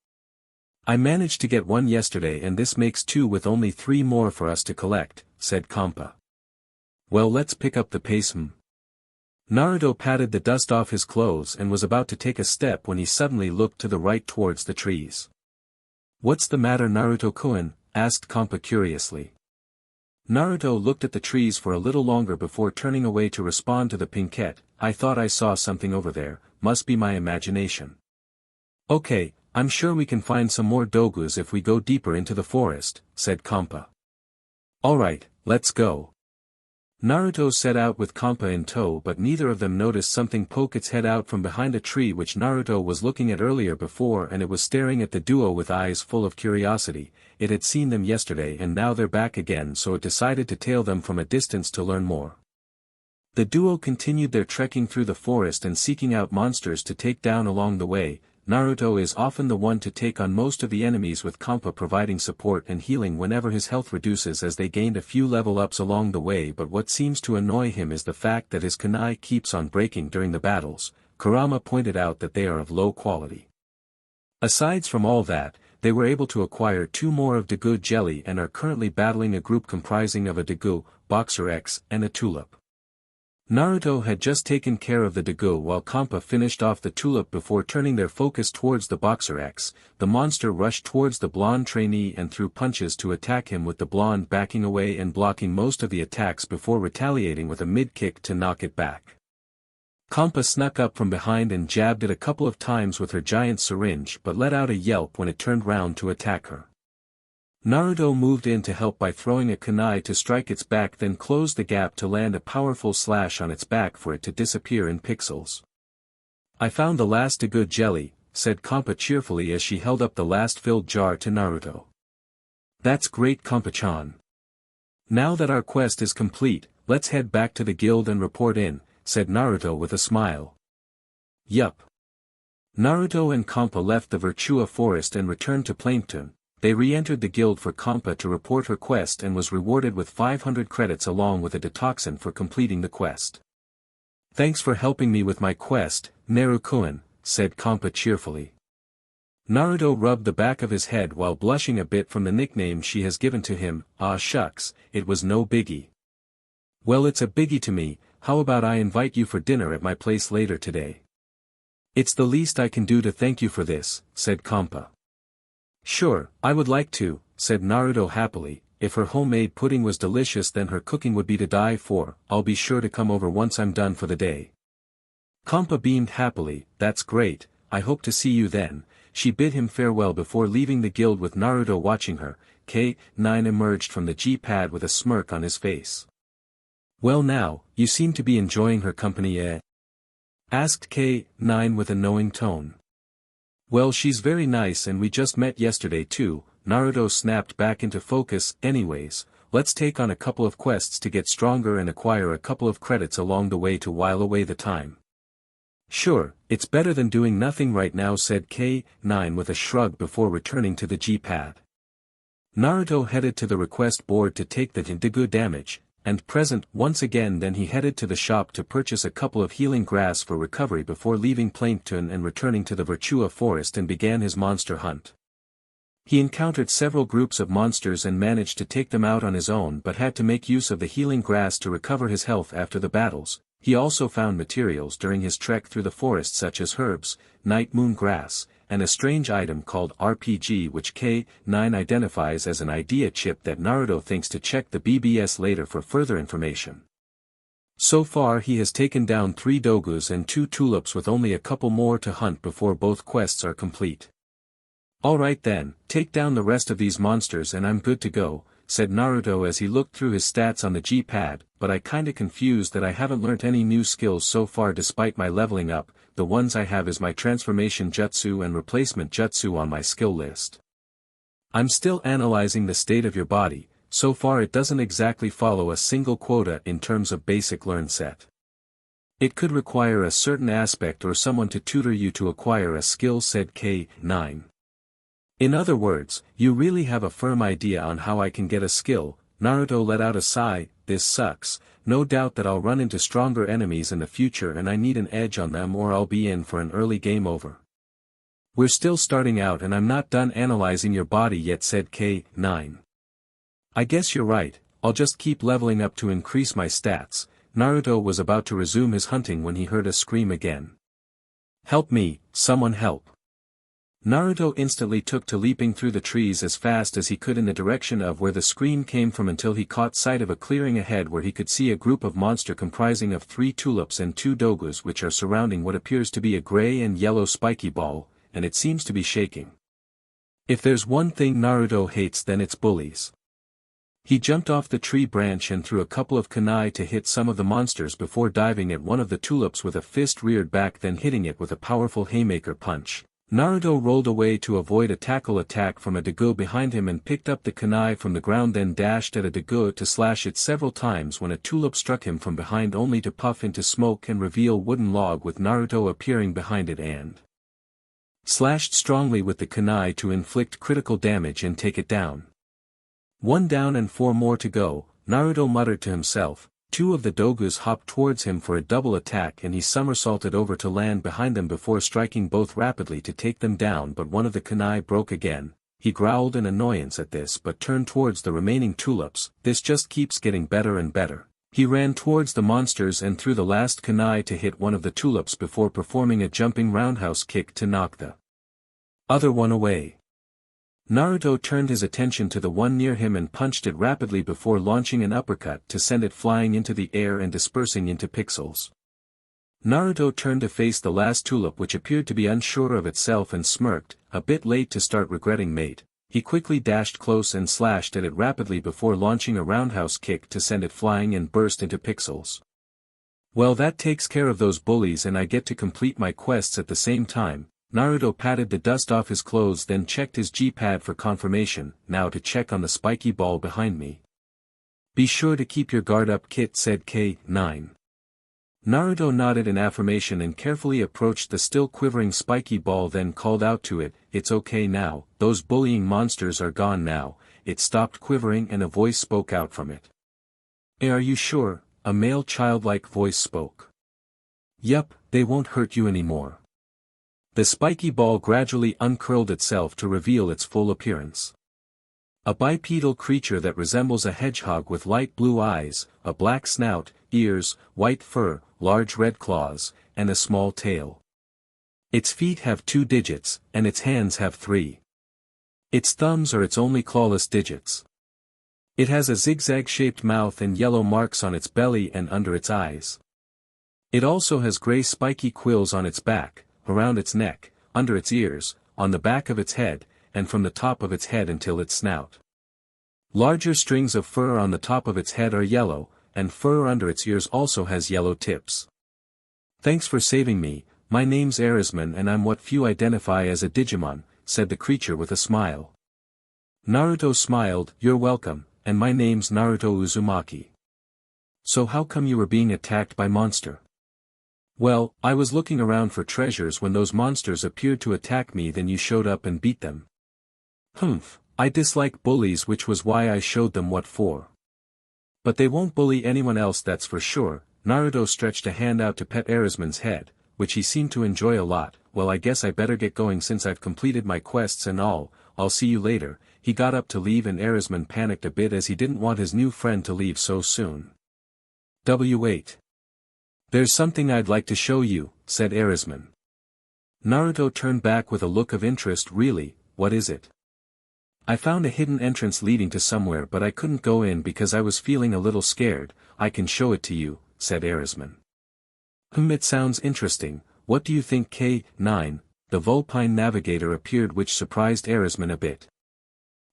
I managed to get 1 yesterday and this makes 2 with only 3 more for us to collect, said Kampa. Well, let's pick up the pace. Naruto patted the dust off his clothes and was about to take a step when he suddenly looked to the right towards the trees. What's the matter, Naruto-kun? Asked Kampa curiously. Naruto looked at the trees for a little longer before turning away to respond to the pinkette. I thought I saw something over there, must be my imagination. Okay, I'm sure we can find some more dogus if we go deeper into the forest, said Kampa. Alright, let's go. Naruto set out with Kampa in tow, but neither of them noticed something poke its head out from behind a tree which Naruto was looking at earlier before, and it was staring at the duo with eyes full of curiosity. It had seen them yesterday and now they're back again, so it decided to tail them from a distance to learn more. The duo continued their trekking through the forest and seeking out monsters to take down along the way. Naruto is often the one to take on most of the enemies, with Kampa providing support and healing whenever his health reduces, as they gained a few level ups along the way, but what seems to annoy him is the fact that his kunai keeps on breaking during the battles. Kurama pointed out that they are of low quality. Aside from all that, they were able to acquire 2 more of Dagu jelly and are currently battling a group comprising of a Dagu, Boxer X, and a Tulip. Naruto had just taken care of the Dagu while Kampa finished off the Tulip before turning their focus towards the Boxer X. The monster rushed towards the blonde trainee and threw punches to attack him, with the blonde backing away and blocking most of the attacks before retaliating with a mid-kick to knock it back. Kampa snuck up from behind and jabbed it a couple of times with her giant syringe, but let out a yelp when it turned round to attack her. Naruto moved in to help by throwing a kunai to strike its back, then closed the gap to land a powerful slash on its back for it to disappear in pixels. I found the last Dagu jelly, said Kampa cheerfully as she held up the last filled jar to Naruto. That's great, Kampa-chan. Now that our quest is complete, let's head back to the guild and report in, said Naruto with a smile. Yup. Naruto and Kampa left the Virtua forest and returned to Plankton. They re-entered the guild for Kampa to report her quest and was rewarded with 500 credits along with a detoxin for completing the quest. Thanks for helping me with my quest, Naruto-kun, said Kampa cheerfully. Naruto rubbed the back of his head while blushing a bit from the nickname she has given to him. Ah shucks, it was no biggie. Well, it's a biggie to me. How about I invite you for dinner at my place later today? It's the least I can do to thank you for this, said Kampa. Sure, I would like to, said Naruto happily. If her homemade pudding was delicious, then her cooking would be to die for. I'll be sure to come over once I'm done for the day. Kampa beamed happily. That's great, I hope to see you then. She bid him farewell before leaving the guild with Naruto watching her. K9 emerged from the G-pad with a smirk on his face. Well now, you seem to be enjoying her company, eh? Asked K9 with a knowing tone. Well, she's very nice and we just met yesterday too. Naruto snapped back into focus. Anyways, let's take on a couple of quests to get stronger and acquire a couple of credits along the way to while away the time. Sure, it's better than doing nothing right now, said K9 with a shrug before returning to the G-pad. Naruto headed to the request board to take the Dagu damage and present once again, then he headed to the shop to purchase a couple of healing grass for recovery before leaving Plankton and returning to the Virtua forest and began his monster hunt. He encountered several groups of monsters and managed to take them out on his own, but had to make use of the healing grass to recover his health after the battles. He also found materials during his trek through the forest such as herbs, night moon grass, and a strange item called RPG, which K9 identifies as an idea chip that Naruto thinks to check the BBS later for further information. So far he has taken down 3 dogus and 2 tulips, with only a couple more to hunt before both quests are complete. Alright then, take down the rest of these monsters and I'm good to go, said Naruto as he looked through his stats on the G-pad, but I kinda confused that I haven't learnt any new skills so far despite my leveling up. The ones I have is my transformation jutsu and replacement jutsu on my skill list. I'm still analyzing the state of your body. So far it doesn't exactly follow a single quota in terms of basic learn set. It could require a certain aspect or someone to tutor you to acquire a skill, said K9. In other words, you really have a firm idea on how I can get a skill. Naruto let out a sigh. This sucks. No doubt that I'll run into stronger enemies in the future and I need an edge on them or I'll be in for an early game over. We're still starting out and I'm not done analyzing your body yet, said K9. I guess you're right, I'll just keep leveling up to increase my stats. Naruto was about to resume his hunting when he heard a scream again. Help me, someone help. Naruto instantly took to leaping through the trees as fast as he could in the direction of where the scream came from until he caught sight of a clearing ahead where he could see a group of monster comprising of 3 tulips and 2 dogus which are surrounding what appears to be a gray and yellow spiky ball, and it seems to be shaking. If there's one thing Naruto hates, then it's bullies. He jumped off the tree branch and threw a couple of kunai to hit some of the monsters before diving at one of the tulips with a fist reared back, then hitting it with a powerful haymaker punch. Naruto rolled away to avoid a tackle attack from a dagu behind him and picked up the kunai from the ground, then dashed at a dagu to slash it several times when a tulip struck him from behind, only to puff into smoke and reveal wooden log with Naruto appearing behind it and slashed strongly with the kunai to inflict critical damage and take it down. 1 down and 4 more to go, Naruto muttered to himself. 2 of the dogus hopped towards him for a double attack and he somersaulted over to land behind them before striking both rapidly to take them down, but one of the kunai broke again. He growled in annoyance at this but turned towards the remaining tulips. This just keeps getting better and better. He ran towards the monsters and threw the last kunai to hit one of the tulips before performing a jumping roundhouse kick to knock the other one away. Naruto turned his attention to the one near him and punched it rapidly before launching an uppercut to send it flying into the air and dispersing into pixels. Naruto turned to face the last tulip, which appeared to be unsure of itself, and smirked, a bit late to start regretting mate. He quickly dashed close and slashed at it rapidly before launching a roundhouse kick to send it flying and burst into pixels. Well, that takes care of those bullies and I get to complete my quests at the same time. Naruto patted the dust off his clothes, then checked his G-pad for confirmation. Now to check on the spiky ball behind me. Be sure to keep your guard up, Kit, said K9. Naruto nodded in affirmation and carefully approached the still quivering spiky ball, then called out to it, "It's okay now, those bullying monsters are gone now." It stopped quivering and a voice spoke out from it. "Are you sure?" A male childlike voice spoke. "Yup, they won't hurt you anymore." The spiky ball gradually uncurled itself to reveal its full appearance. A bipedal creature that resembles a hedgehog with light blue eyes, a black snout, ears, white fur, large red claws, and a small tail. Its feet have 2 digits, and its hands have 3. Its thumbs are its only clawless digits. It has a zigzag-shaped mouth and yellow marks on its belly and under its eyes. It also has gray spiky quills on its back, around its neck, under its ears, on the back of its head, and from the top of its head until its snout. Larger strings of fur on the top of its head are yellow, and fur under its ears also has yellow tips. "Thanks for saving me, my name's Arisman and I'm what few identify as a Digimon," said the creature with a smile. Naruto smiled, "You're welcome, and my name's Naruto Uzumaki. So how come you were being attacked by monster?" "Well, I was looking around for treasures when those monsters appeared to attack me, then you showed up and beat them." "Humph, I dislike bullies, which was why I showed them what for." "But they won't bully anyone else, that's for sure." Naruto stretched a hand out to pet Arisman's head, which he seemed to enjoy a lot. "Well, I guess I better get going since I've completed my quests and all. I'll see you later." He got up to leave and Arisman panicked a bit as he didn't want his new friend to leave so soon. W8. "There's something I'd like to show you," said Arisman. Naruto turned back with a look of interest. "Really, what is it?" "I found a hidden entrance leading to somewhere, but I couldn't go in because I was feeling a little scared. I can show it to you," said Arisman. It sounds interesting. What do you think?" K9, the Vulpine navigator appeared, which surprised Arisman a bit.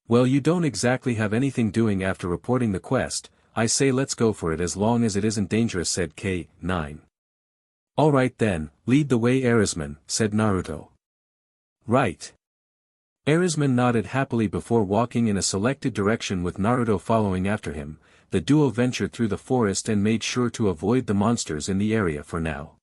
"Well, you don't exactly have anything doing after reporting the quest. I say let's go for it as long as it isn't dangerous," said K9. "Alright then, lead the way, Arisman," said Naruto. "Right." Arisman nodded happily before walking in a selected direction with Naruto following after him. The duo ventured through the forest and made sure to avoid the monsters in the area for now.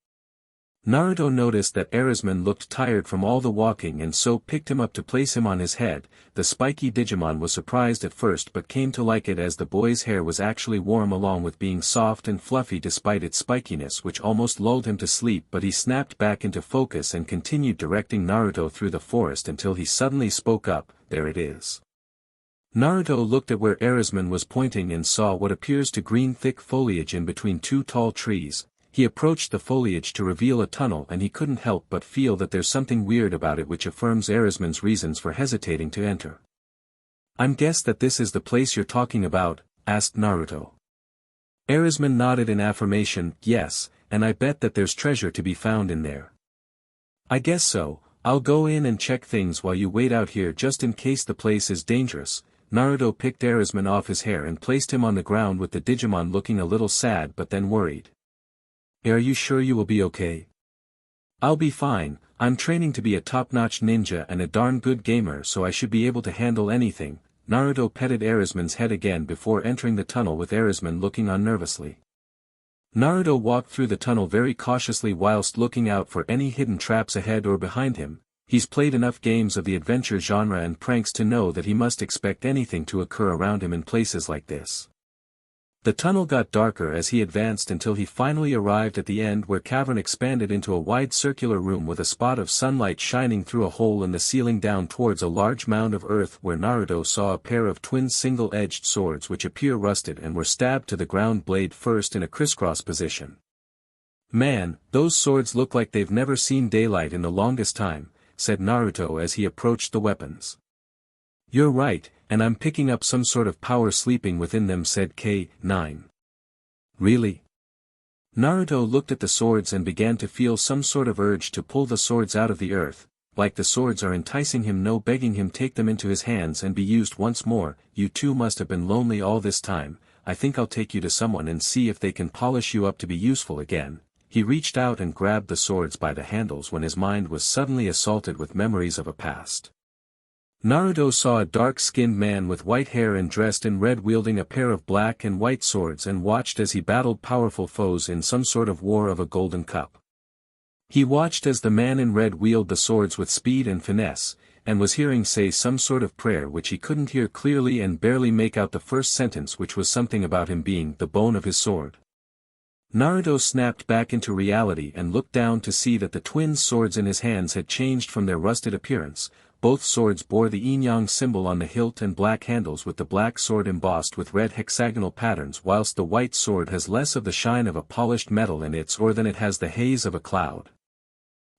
Naruto noticed that Arisman looked tired from all the walking and so picked him up to place him on his head. The spiky Digimon was surprised at first but came to like it as the boy's hair was actually warm along with being soft and fluffy despite its spikiness, which almost lulled him to sleep, but he snapped back into focus and continued directing Naruto through the forest until he suddenly spoke up, "There it is." Naruto looked at where Arisman was pointing and saw what appears to green thick foliage in between 2 tall trees. he approached the foliage to reveal a tunnel and he couldn't help but feel that there's something weird about it which affirms Erisman's reasons for hesitating to enter. "I'm guess that this is the place you're talking about?" asked Naruto. Erisman nodded in affirmation, "Yes, and I bet that there's treasure to be found in there." "I guess so, I'll go in and check things while you wait out here just in case the place is dangerous." Naruto picked Erisman off his hair and placed him on the ground with the Digimon looking a little sad but then worried. "Are you sure you will be okay?" "I'll be fine, I'm training to be a top-notch ninja and a darn good gamer so I should be able to handle anything." Naruto petted Erisman's head again before entering the tunnel with Erisman looking on nervously. Naruto walked through the tunnel very cautiously whilst looking out for any hidden traps ahead or behind him. He's played enough games of the adventure genre and pranks to know that he must expect anything to occur around him in places like this. The tunnel got darker as he advanced until he finally arrived at the end where cavern expanded into a wide circular room with a spot of sunlight shining through a hole in the ceiling down towards a large mound of earth where Naruto saw a pair of twin single-edged swords which appear rusted and were stabbed to the ground blade first in a crisscross position. "Man, those swords look like they've never seen daylight in the longest time," said Naruto as he approached the weapons. "You're right, and I'm picking up some sort of power sleeping within them," said K9. "Really?" Naruto looked at the swords and began to feel some sort of urge to pull the swords out of the earth, like the swords are enticing him, no, begging him take them into his hands and be used once more. "You two must have been lonely all this time, I think I'll take you to someone and see if they can polish you up to be useful again." He reached out and grabbed the swords by the handles when his mind was suddenly assaulted with memories of a past. Naruto saw a dark-skinned man with white hair and dressed in red wielding a pair of black and white swords and watched as he battled powerful foes in some sort of war of a golden cup. He watched as the man in red wielded the swords with speed and finesse, and was hearing say some sort of prayer which he couldn't hear clearly and barely make out the first sentence, which was something about him being the bone of his sword. Naruto snapped back into reality and looked down to see that the twin swords in his hands had changed from their rusted appearance. Both swords bore the yin-yang symbol on the hilt and black handles with the black sword embossed with red hexagonal patterns, whilst the white sword has less of the shine of a polished metal in its or than it has the haze of a cloud.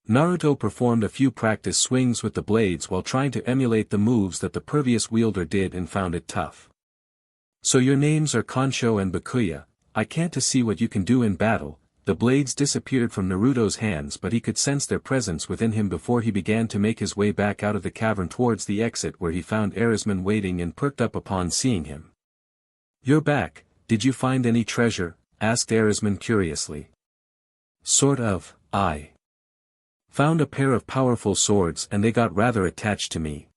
Naruto performed a few practice swings with the blades while trying to emulate the moves that the previous wielder did and found it tough. "So your names are Kansho and Bakuya, I can't to see what you can do in battle." The blades disappeared from Naruto's hands, but he could sense their presence within him before he began to make his way back out of the cavern towards the exit, where he found Erisman waiting and perked up upon seeing him. "You're back, did you find any treasure?" asked Erisman curiously. "Sort of, I found a pair of powerful swords and they got rather attached to me."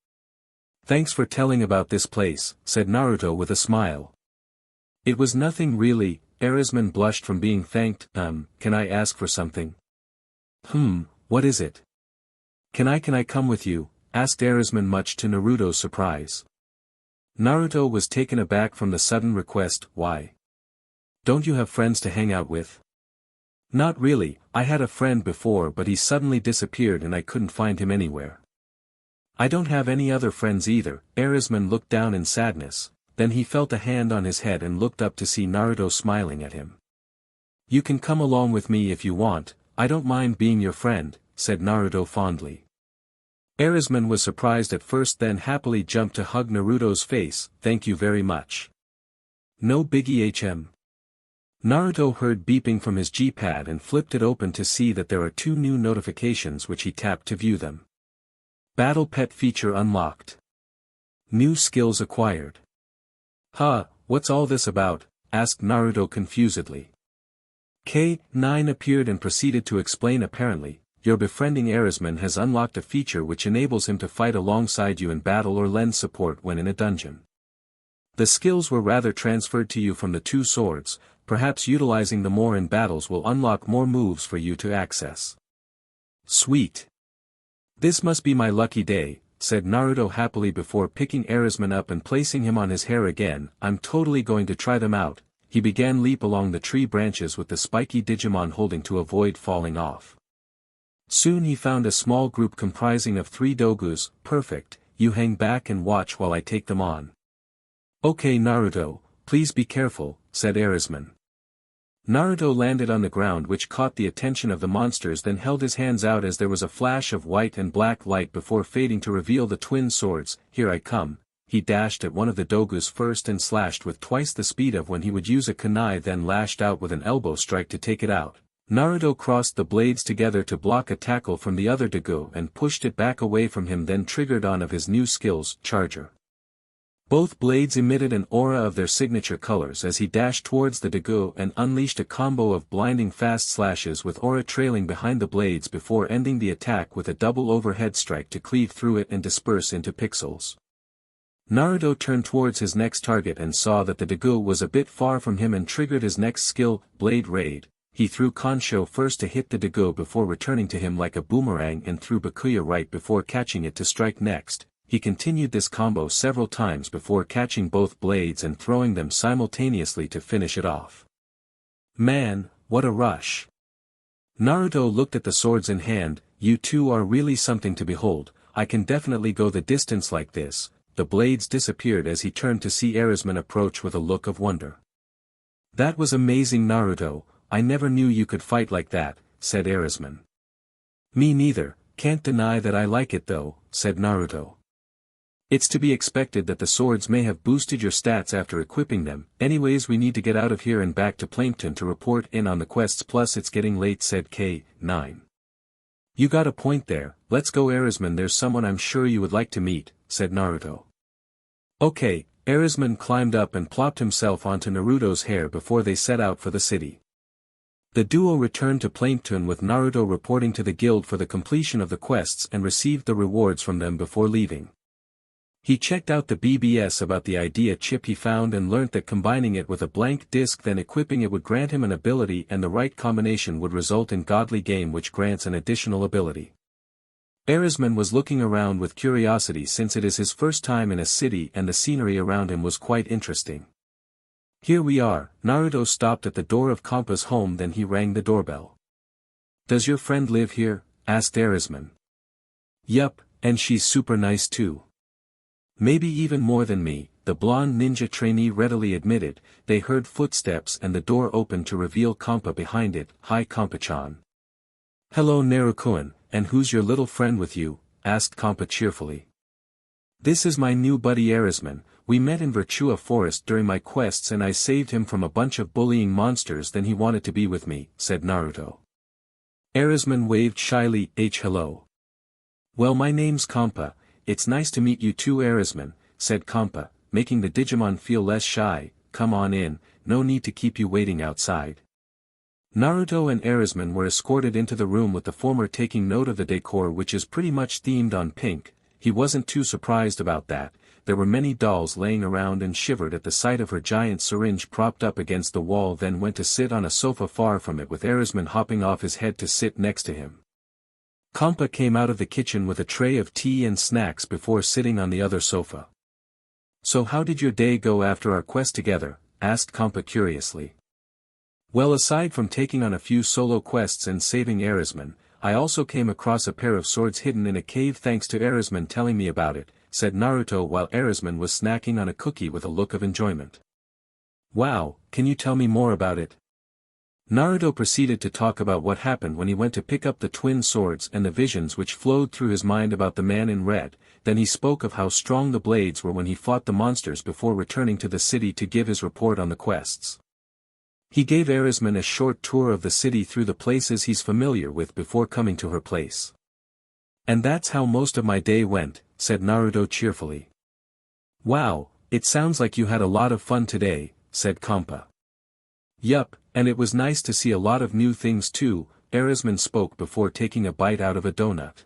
"Thanks for telling about this place," said Naruto with a smile. "It was nothing really." Erisman blushed from being thanked. Can I ask for something?" What is it?" Can I come with you?" asked Erisman, much to Naruto's surprise. Naruto was taken aback from the sudden request. "Why? Don't you have friends to hang out with?" "Not really, I had a friend before but he suddenly disappeared and I couldn't find him anywhere." "I don't have any other friends either." Erisman looked down in sadness. Then he felt a hand on his head and looked up to see Naruto smiling at him. "You can come along with me if you want, I don't mind being your friend," said Naruto fondly. Erisman was surprised at first, then happily jumped to hug Naruto's face. "Thank you very much." "No biggie HM." Naruto heard beeping from his G-pad and flipped it open to see that there are 2 new notifications, which he tapped to view them. Battle Pet feature unlocked. New skills acquired. What's all this about?" asked Naruto confusedly. K9 appeared and proceeded to explain. "Apparently, your befriending Erisman has unlocked a feature which enables him to fight alongside you in battle or lend support when in a dungeon. The skills were rather transferred to you from the 2 swords, perhaps utilizing them more in battles will unlock more moves for you to access." "Sweet. This must be my lucky day," said Naruto happily before picking Erisman up and placing him on his hair again. "I'm totally going to try them out." He began leap along the tree branches with the spiky Digimon holding to avoid falling off. Soon he found a small group comprising of 3 dogus. "Perfect, you hang back and watch while I take them on." "Okay Naruto, please be careful," said Erisman. Naruto landed on the ground, which caught the attention of the monsters, then held his hands out as there was a flash of white and black light before fading to reveal the twin swords. "Here I come." He dashed at one of the dogus first and slashed with twice the speed of when he would use a kunai, then lashed out with an elbow strike to take it out. Naruto crossed the blades together to block a tackle from the other dogu and pushed it back away from him, then triggered on of his new skills, Charger. Both blades emitted an aura of their signature colors as he dashed towards the dogu and unleashed a combo of blinding fast slashes with aura trailing behind the blades before ending the attack with a double overhead strike to cleave through it and disperse into pixels. Naruto turned towards his next target and saw that the dogu was a bit far from him and triggered his next skill, Blade Raid. He threw Kansho first to hit the dogu before returning to him like a boomerang and threw Bakuya right before catching it to strike next. He continued this combo several times before catching both blades and throwing them simultaneously to finish it off. Man, what a rush! Naruto looked at the swords in hand. "You two are really something to behold. I can definitely go the distance like this." The blades disappeared as he turned to see Arisman approach with a look of wonder. "That was amazing, Naruto. I never knew you could fight like that," said Arisman. "Me neither, can't deny that I like it though," said Naruto. "It's to be expected that the swords may have boosted your stats after equipping them. Anyways, we need to get out of here and back to Plankton to report in on the quests, plus it's getting late," said K9. "You got a point there. Let's go, Arisman. There's someone I'm sure you would like to meet," said Naruto. "Okay." Arisman climbed up and plopped himself onto Naruto's hair before they set out for the city. The duo returned to Plankton with Naruto reporting to the guild for the completion of the quests and received the rewards from them before leaving. He checked out the BBS about the idea chip he found and learnt that combining it with a blank disc then equipping it would grant him an ability, and the right combination would result in Godly Game, which grants an additional ability. Arisman was looking around with curiosity since it is his first time in a city and the scenery around him was quite interesting. "Here we are." Naruto stopped at the door of Kampa's home, then he rang the doorbell. "Does your friend live here?" asked Arisman. "Yup, and she's super nice too. Maybe even more than me," the blonde ninja trainee readily admitted. They heard footsteps and the door opened to reveal Kampa behind it. "Hi Kampa-chan." "Hello Naruto-kun, and who's your little friend with you?" asked Kampa cheerfully. "This is my new buddy Arisman. We met in Virtua Forest during my quests and I saved him from a bunch of bullying monsters, then he wanted to be with me," said Naruto. Arisman waved shyly. "Hello. Well, my name's Kampa. It's nice to meet you too, Arisman," said Kampa, making the Digimon feel less shy. "Come on in, no need to keep you waiting outside." Naruto and Arisman were escorted into the room with the former taking note of the decor, which is pretty much themed on pink. He wasn't too surprised about that. There were many dolls laying around and shivered at the sight of her giant syringe propped up against the wall, then went to sit on a sofa far from it with Arisman hopping off his head to sit next to him. Kampa came out of the kitchen with a tray of tea and snacks before sitting on the other sofa. "So how did your day go after our quest together?" asked Kampa curiously. "Well, aside from taking on a few solo quests and saving Arisman, I also came across a pair of swords hidden in a cave thanks to Arisman telling me about it," said Naruto while Arisman was snacking on a cookie with a look of enjoyment. "Wow, can you tell me more about it?" Naruto proceeded to talk about what happened when he went to pick up the twin swords and the visions which flowed through his mind about the man in red. Then he spoke of how strong the blades were when he fought the monsters before returning to the city to give his report on the quests. He gave Arisman a short tour of the city through the places he's familiar with before coming to her place. "And that's how most of my day went," said Naruto cheerfully. "Wow, it sounds like you had a lot of fun today," said Kampa. "Yup, and it was nice to see a lot of new things too," Arisman spoke before taking a bite out of a donut.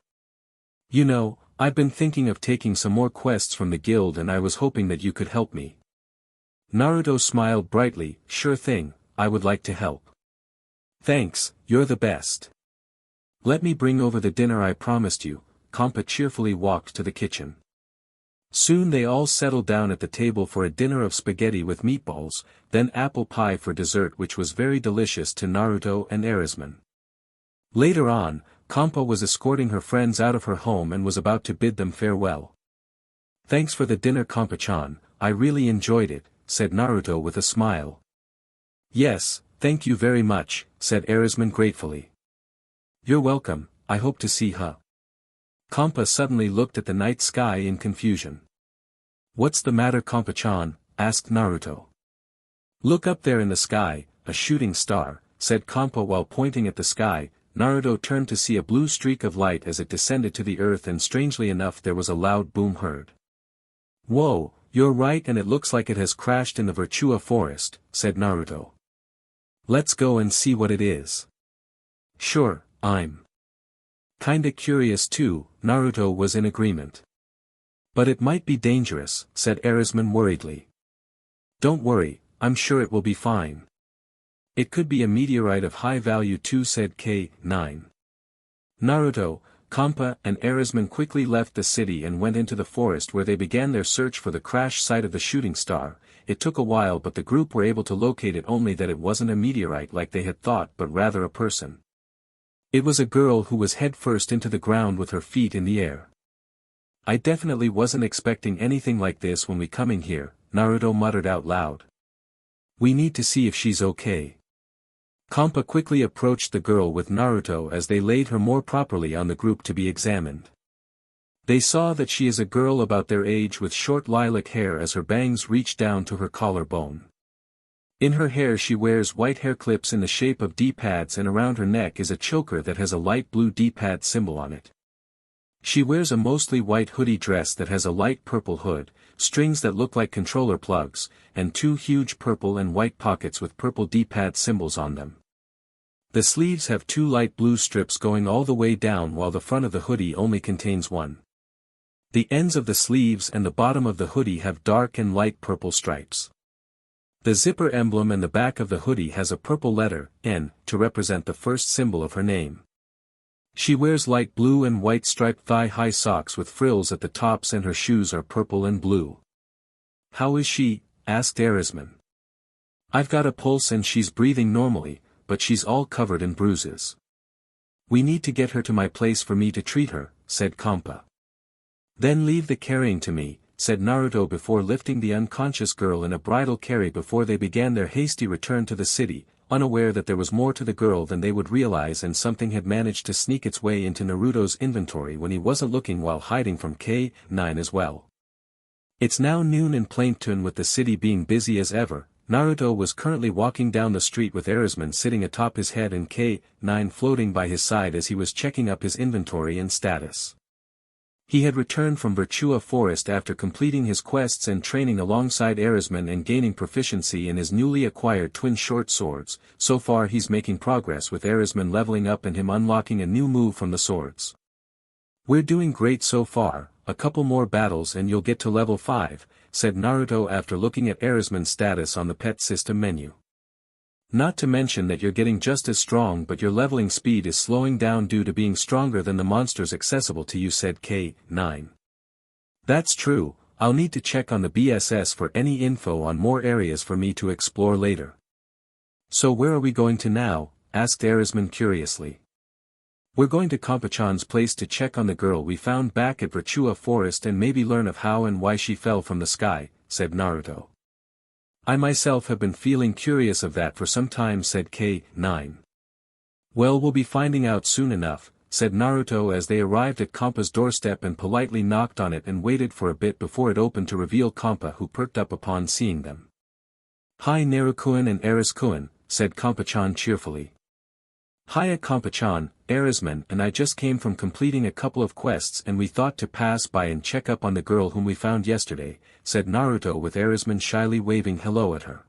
"You know, I've been thinking of taking some more quests from the guild and I was hoping that you could help me." Naruto smiled brightly. "Sure thing, I would like to help." "Thanks, you're the best. Let me bring over the dinner I promised you." Kampa cheerfully walked to the kitchen. Soon they all settled down at the table for a dinner of spaghetti with meatballs, then apple pie for dessert, which was very delicious to Naruto and Arisman. Later on, Kampa was escorting her friends out of her home and was about to bid them farewell. "Thanks for the dinner Kampa-chan, I really enjoyed it," said Naruto with a smile. "Yes, Thank you very much, said Arisman gratefully. You're welcome, I hope to see her. Kampa suddenly looked at the night sky in confusion. What's the matter, Kampa-chan? Asked Naruto. Look up there in the sky, a shooting star, said Kampa while pointing at the sky. Naruto turned to see a blue streak of light as it descended to the earth, and strangely enough there was a loud boom heard. Whoa, you're right, and it looks like it has crashed in the VOICEOVER forest, said Naruto. Let's go and see what it is. Sure, I'm kinda curious too. Naruto was in agreement. But it might be dangerous, said Arisman worriedly. Don't worry, I'm sure it will be fine. It could be a meteorite of high value too, said K9. Naruto, Kampa and Arisman quickly left the city and went into the forest, where they began their search for the crash site of the shooting star. It took a while, but the group were able to locate it, only that it wasn't a meteorite like they had thought, but rather a person. It was a girl who was head first into the ground with her feet in the air. I definitely wasn't expecting anything like this when we coming here, Naruto muttered out loud. We need to see if she's okay. Kampa quickly approached the girl with Naruto as they laid her more properly on the group to be examined. They saw that she is a girl about their age with short lilac hair as her bangs reach down to her collarbone. In her hair she wears white hair clips in the shape of D-pads, and around her neck is a choker that has a light blue D-pad symbol on it. She wears a mostly white hoodie dress that has a light purple hood, strings that look like controller plugs, and two huge purple and white pockets with purple D-pad symbols on them. The sleeves have two light blue strips going all the way down, while the front of the hoodie only contains one. The ends of the sleeves and the bottom of the hoodie have dark and light purple stripes. The zipper emblem and the back of the hoodie has a purple letter, N, to represent the first symbol of her name. She wears light blue and white striped thigh-high socks with frills at the tops, and her shoes are purple and blue. How is she? Asked Arisman. I've got a pulse and she's breathing normally, but she's all covered in bruises. We need to get her to my place for me to treat her, said Kampa. Then leave the carrying to me, said Naruto before lifting the unconscious girl in a bridal carry before they began their hasty return to the city, unaware that there was more to the girl than they would realize, and something had managed to sneak its way into Naruto's inventory when he wasn't looking, while hiding from K9 as well. It's now noon in Plankton, with the city being busy as ever. Naruto was currently walking down the street with Arisman sitting atop his head and K9 floating by his side as he was checking up his inventory and status. He had returned from VOICEOVER Forest after completing his quests and training alongside Arisman and gaining proficiency in his newly acquired twin short swords. So far he's making progress, with Arisman leveling up and him unlocking a new move from the swords. We're doing great so far, a couple more battles and you'll get to level 5, said Naruto after looking at Arisman's status on the pet system menu. Not to mention that you're getting just as strong, but your leveling speed is slowing down due to being stronger than the monsters accessible to you, said K9. That's true, I'll need to check on the BSS for any info on more areas for me to explore later. So where are we going to now? Asked Arisman curiously. We're going to Kampa-chan's place to check on the girl we found back at VOICEOVER Forest and maybe learn of how and why she fell from the sky, said Naruto. I myself have been feeling curious of that for some time, said K9. Well, we'll be finding out soon enough, said Naruto as they arrived at Kampa's doorstep and politely knocked on it and waited for a bit before it opened to reveal Kampa, who perked up upon seeing them. Hi Naruto-kun and Aris-kun, said Kampa-chan cheerfully. Hiya Kampa-chan, Arisman and I just came from completing a couple of quests and we thought to pass by and check up on the girl whom we found yesterday, said Naruto with Arisman shyly waving hello at her.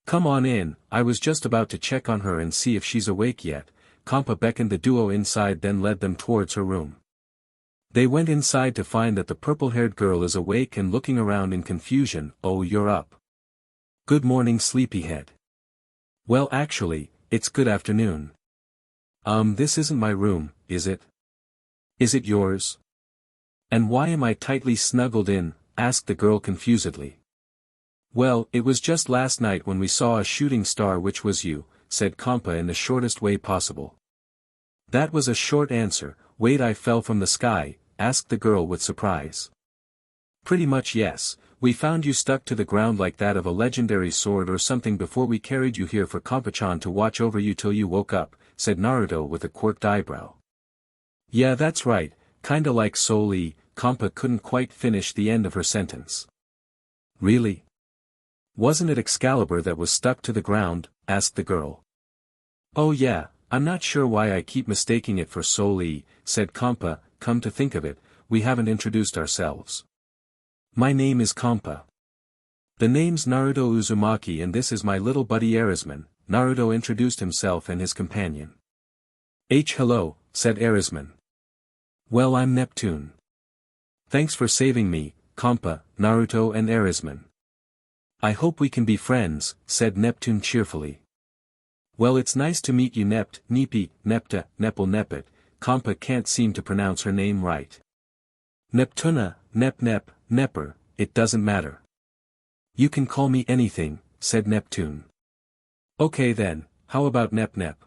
Come on in, I was just about to check on her and see if she's awake yet. Kampa beckoned the duo inside, then led them towards her room. They went inside to find that the purple-haired girl is awake and looking around in confusion. Oh, you're up. Good morning, sleepyhead. Well, actually, it's good afternoon. This isn't my room, is it? Is it yours? And why am I tightly snuggled in? Asked the girl confusedly. Well, it was just last night when we saw a shooting star, which was you, said Kampa in the shortest way possible. That was a short answer. Wait, I fell from the sky? Asked the girl with surprise. Pretty much yes, We found you stuck to the ground like that of a legendary sword or something before we carried you here for Kampa-chan to watch over you till you woke up, said Naruto with a quirked eyebrow. Yeah, that's right, kinda like Soul Lee. Kampa couldn't quite finish the end of her sentence. Really? Wasn't it Excalibur that was stuck to the ground? Asked the girl. Oh yeah, I'm not sure why I keep mistaking it for Soul Lee, said Kampa. Come to think of it, we haven't introduced ourselves. My name is Kampa. The name's Naruto Uzumaki and this is my little buddy Arisman. Naruto introduced himself and his companion. Hello, said Arisman. Well, I'm Neptune. Thanks for saving me, Kampa, Naruto and Arisman. I hope we can be friends, said Neptune cheerfully. Well, it's nice to meet you Nepi, Nepta, Nepal Nepet. Kampa can't seem to pronounce her name right. Neptuna, Nep, Nepper, it doesn't matter. You can call me anything, said Neptune. Okay then, how about Nep?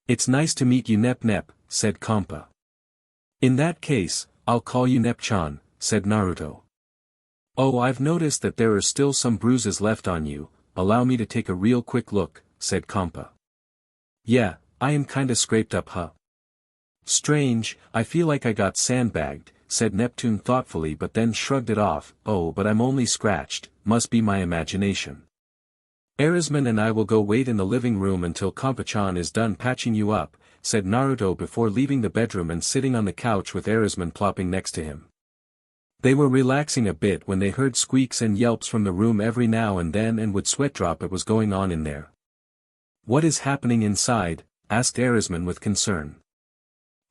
It's nice to meet you Nep, said Kampa. In that case, I'll call you Nep-chan, said Naruto. Oh, I've noticed that there are still some bruises left on you, allow me to take a real quick look, said Kampa. Yeah, I am kinda scraped up huh? Strange, I feel like I got sandbagged, said Neptune thoughtfully but then shrugged it off. Oh, but I'm only scratched, must be my imagination. Arisman and I will go wait in the living room until Kampa-chan is done patching you up, said Naruto before leaving the bedroom and sitting on the couch with Arisman plopping next to him. They were relaxing a bit when they heard squeaks and yelps from the room every now and then and would sweat drop. It was going on in there. What is happening inside? Asked Arisman with concern.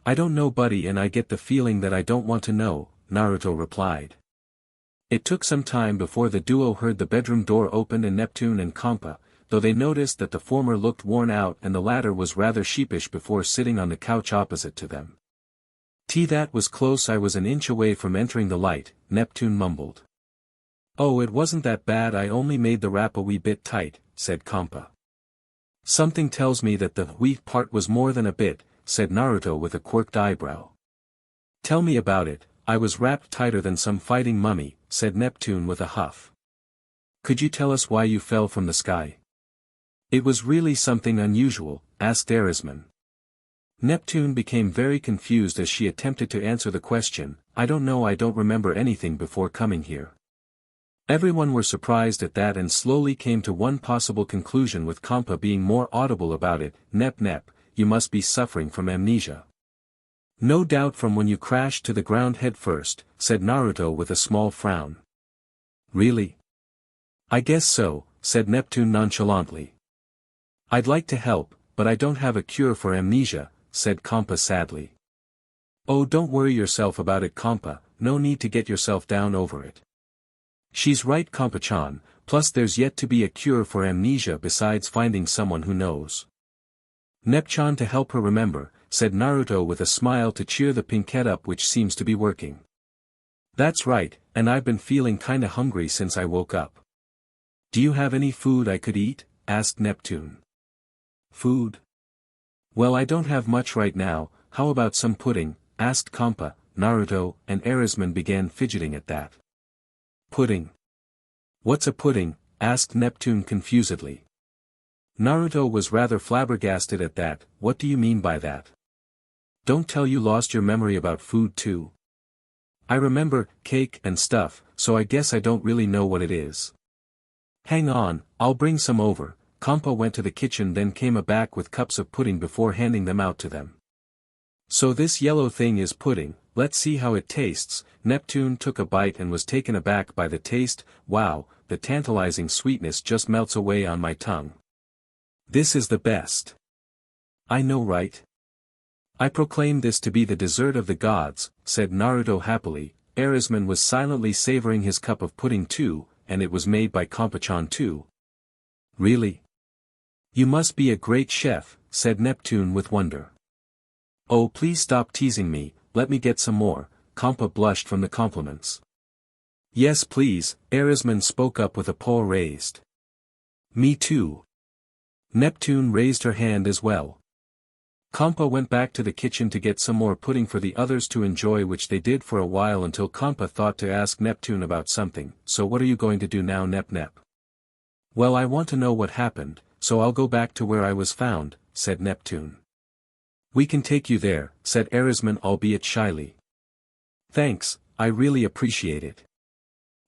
I don't know buddy and I get the feeling that I don't want to know, Naruto replied. It took some time before the duo heard the bedroom door open and Neptune and Kampa, though they noticed that the former looked worn out and the latter was rather sheepish before sitting on the couch opposite to them. That was close. I was an inch away from entering the light, Neptune mumbled. Oh, it wasn't that bad, I only made the wrap a wee bit tight, said Kampa. Something tells me that the wee part was more than a bit, said Naruto with a quirked eyebrow. Tell me about it, I was wrapped tighter than some fighting mummy, said Neptune with a huff. Could you tell us why you fell from the sky? It was really something unusual, asked Arisman. Neptune became very confused as she attempted to answer the question. I don't know, I don't remember anything before coming here. Everyone were surprised at that and slowly came to one possible conclusion, with Kampa being more audible about it. Nep, you must be suffering from amnesia. No doubt from when you crashed to the ground head first, said Naruto with a small frown. Really? I guess so, said Neptune nonchalantly. I'd like to help, but I don't have a cure for amnesia, said Kampa sadly. Oh, don't worry yourself about it Kampa, no need to get yourself down over it. She's right Kampa-chan, plus there's yet to be a cure for amnesia besides finding someone who knows. Nep-chan to help her remember, said Naruto with a smile to cheer the pinkette up, which seems to be working. That's right, and I've been feeling kinda hungry since I woke up. Do you have any food I could eat? Asked Neptune. Food? Well, I don't have much right now, how about some pudding? Asked Kampa. Naruto and Arisman began fidgeting at that. Pudding? What's a pudding? Asked Neptune confusedly. Naruto was rather flabbergasted at that. What do you mean by that? Don't tell you lost your memory about food too. I remember cake and stuff, so I guess I don't really know what it is. Hang on, I'll bring some over. Kampa went to the kitchen, then came back with cups of pudding before handing them out to them. So this yellow thing is pudding, let's see how it tastes. Neptune took a bite and was taken aback by the taste. Wow, the tantalizing sweetness just melts away on my tongue. This is the best. I know, right? I proclaim this to be the dessert of the gods, said Naruto happily. Arisman was silently savoring his cup of pudding too, and it was made by Kampa-chan too. Really? You must be a great chef, said Neptune with wonder. Oh, please stop teasing me, let me get some more. Kampa blushed from the compliments. Yes please, Arisman spoke up with a paw raised. Me too. Neptune raised her hand as well. Kampa went back to the kitchen to get some more pudding for the others to enjoy, which they did for a while until Kampa thought to ask Neptune about something. So what are you going to do now, Nep? Well, I want to know what happened, so I'll go back to where I was found, said Neptune. We can take you there, said Erisman, albeit shyly. Thanks, I really appreciate it.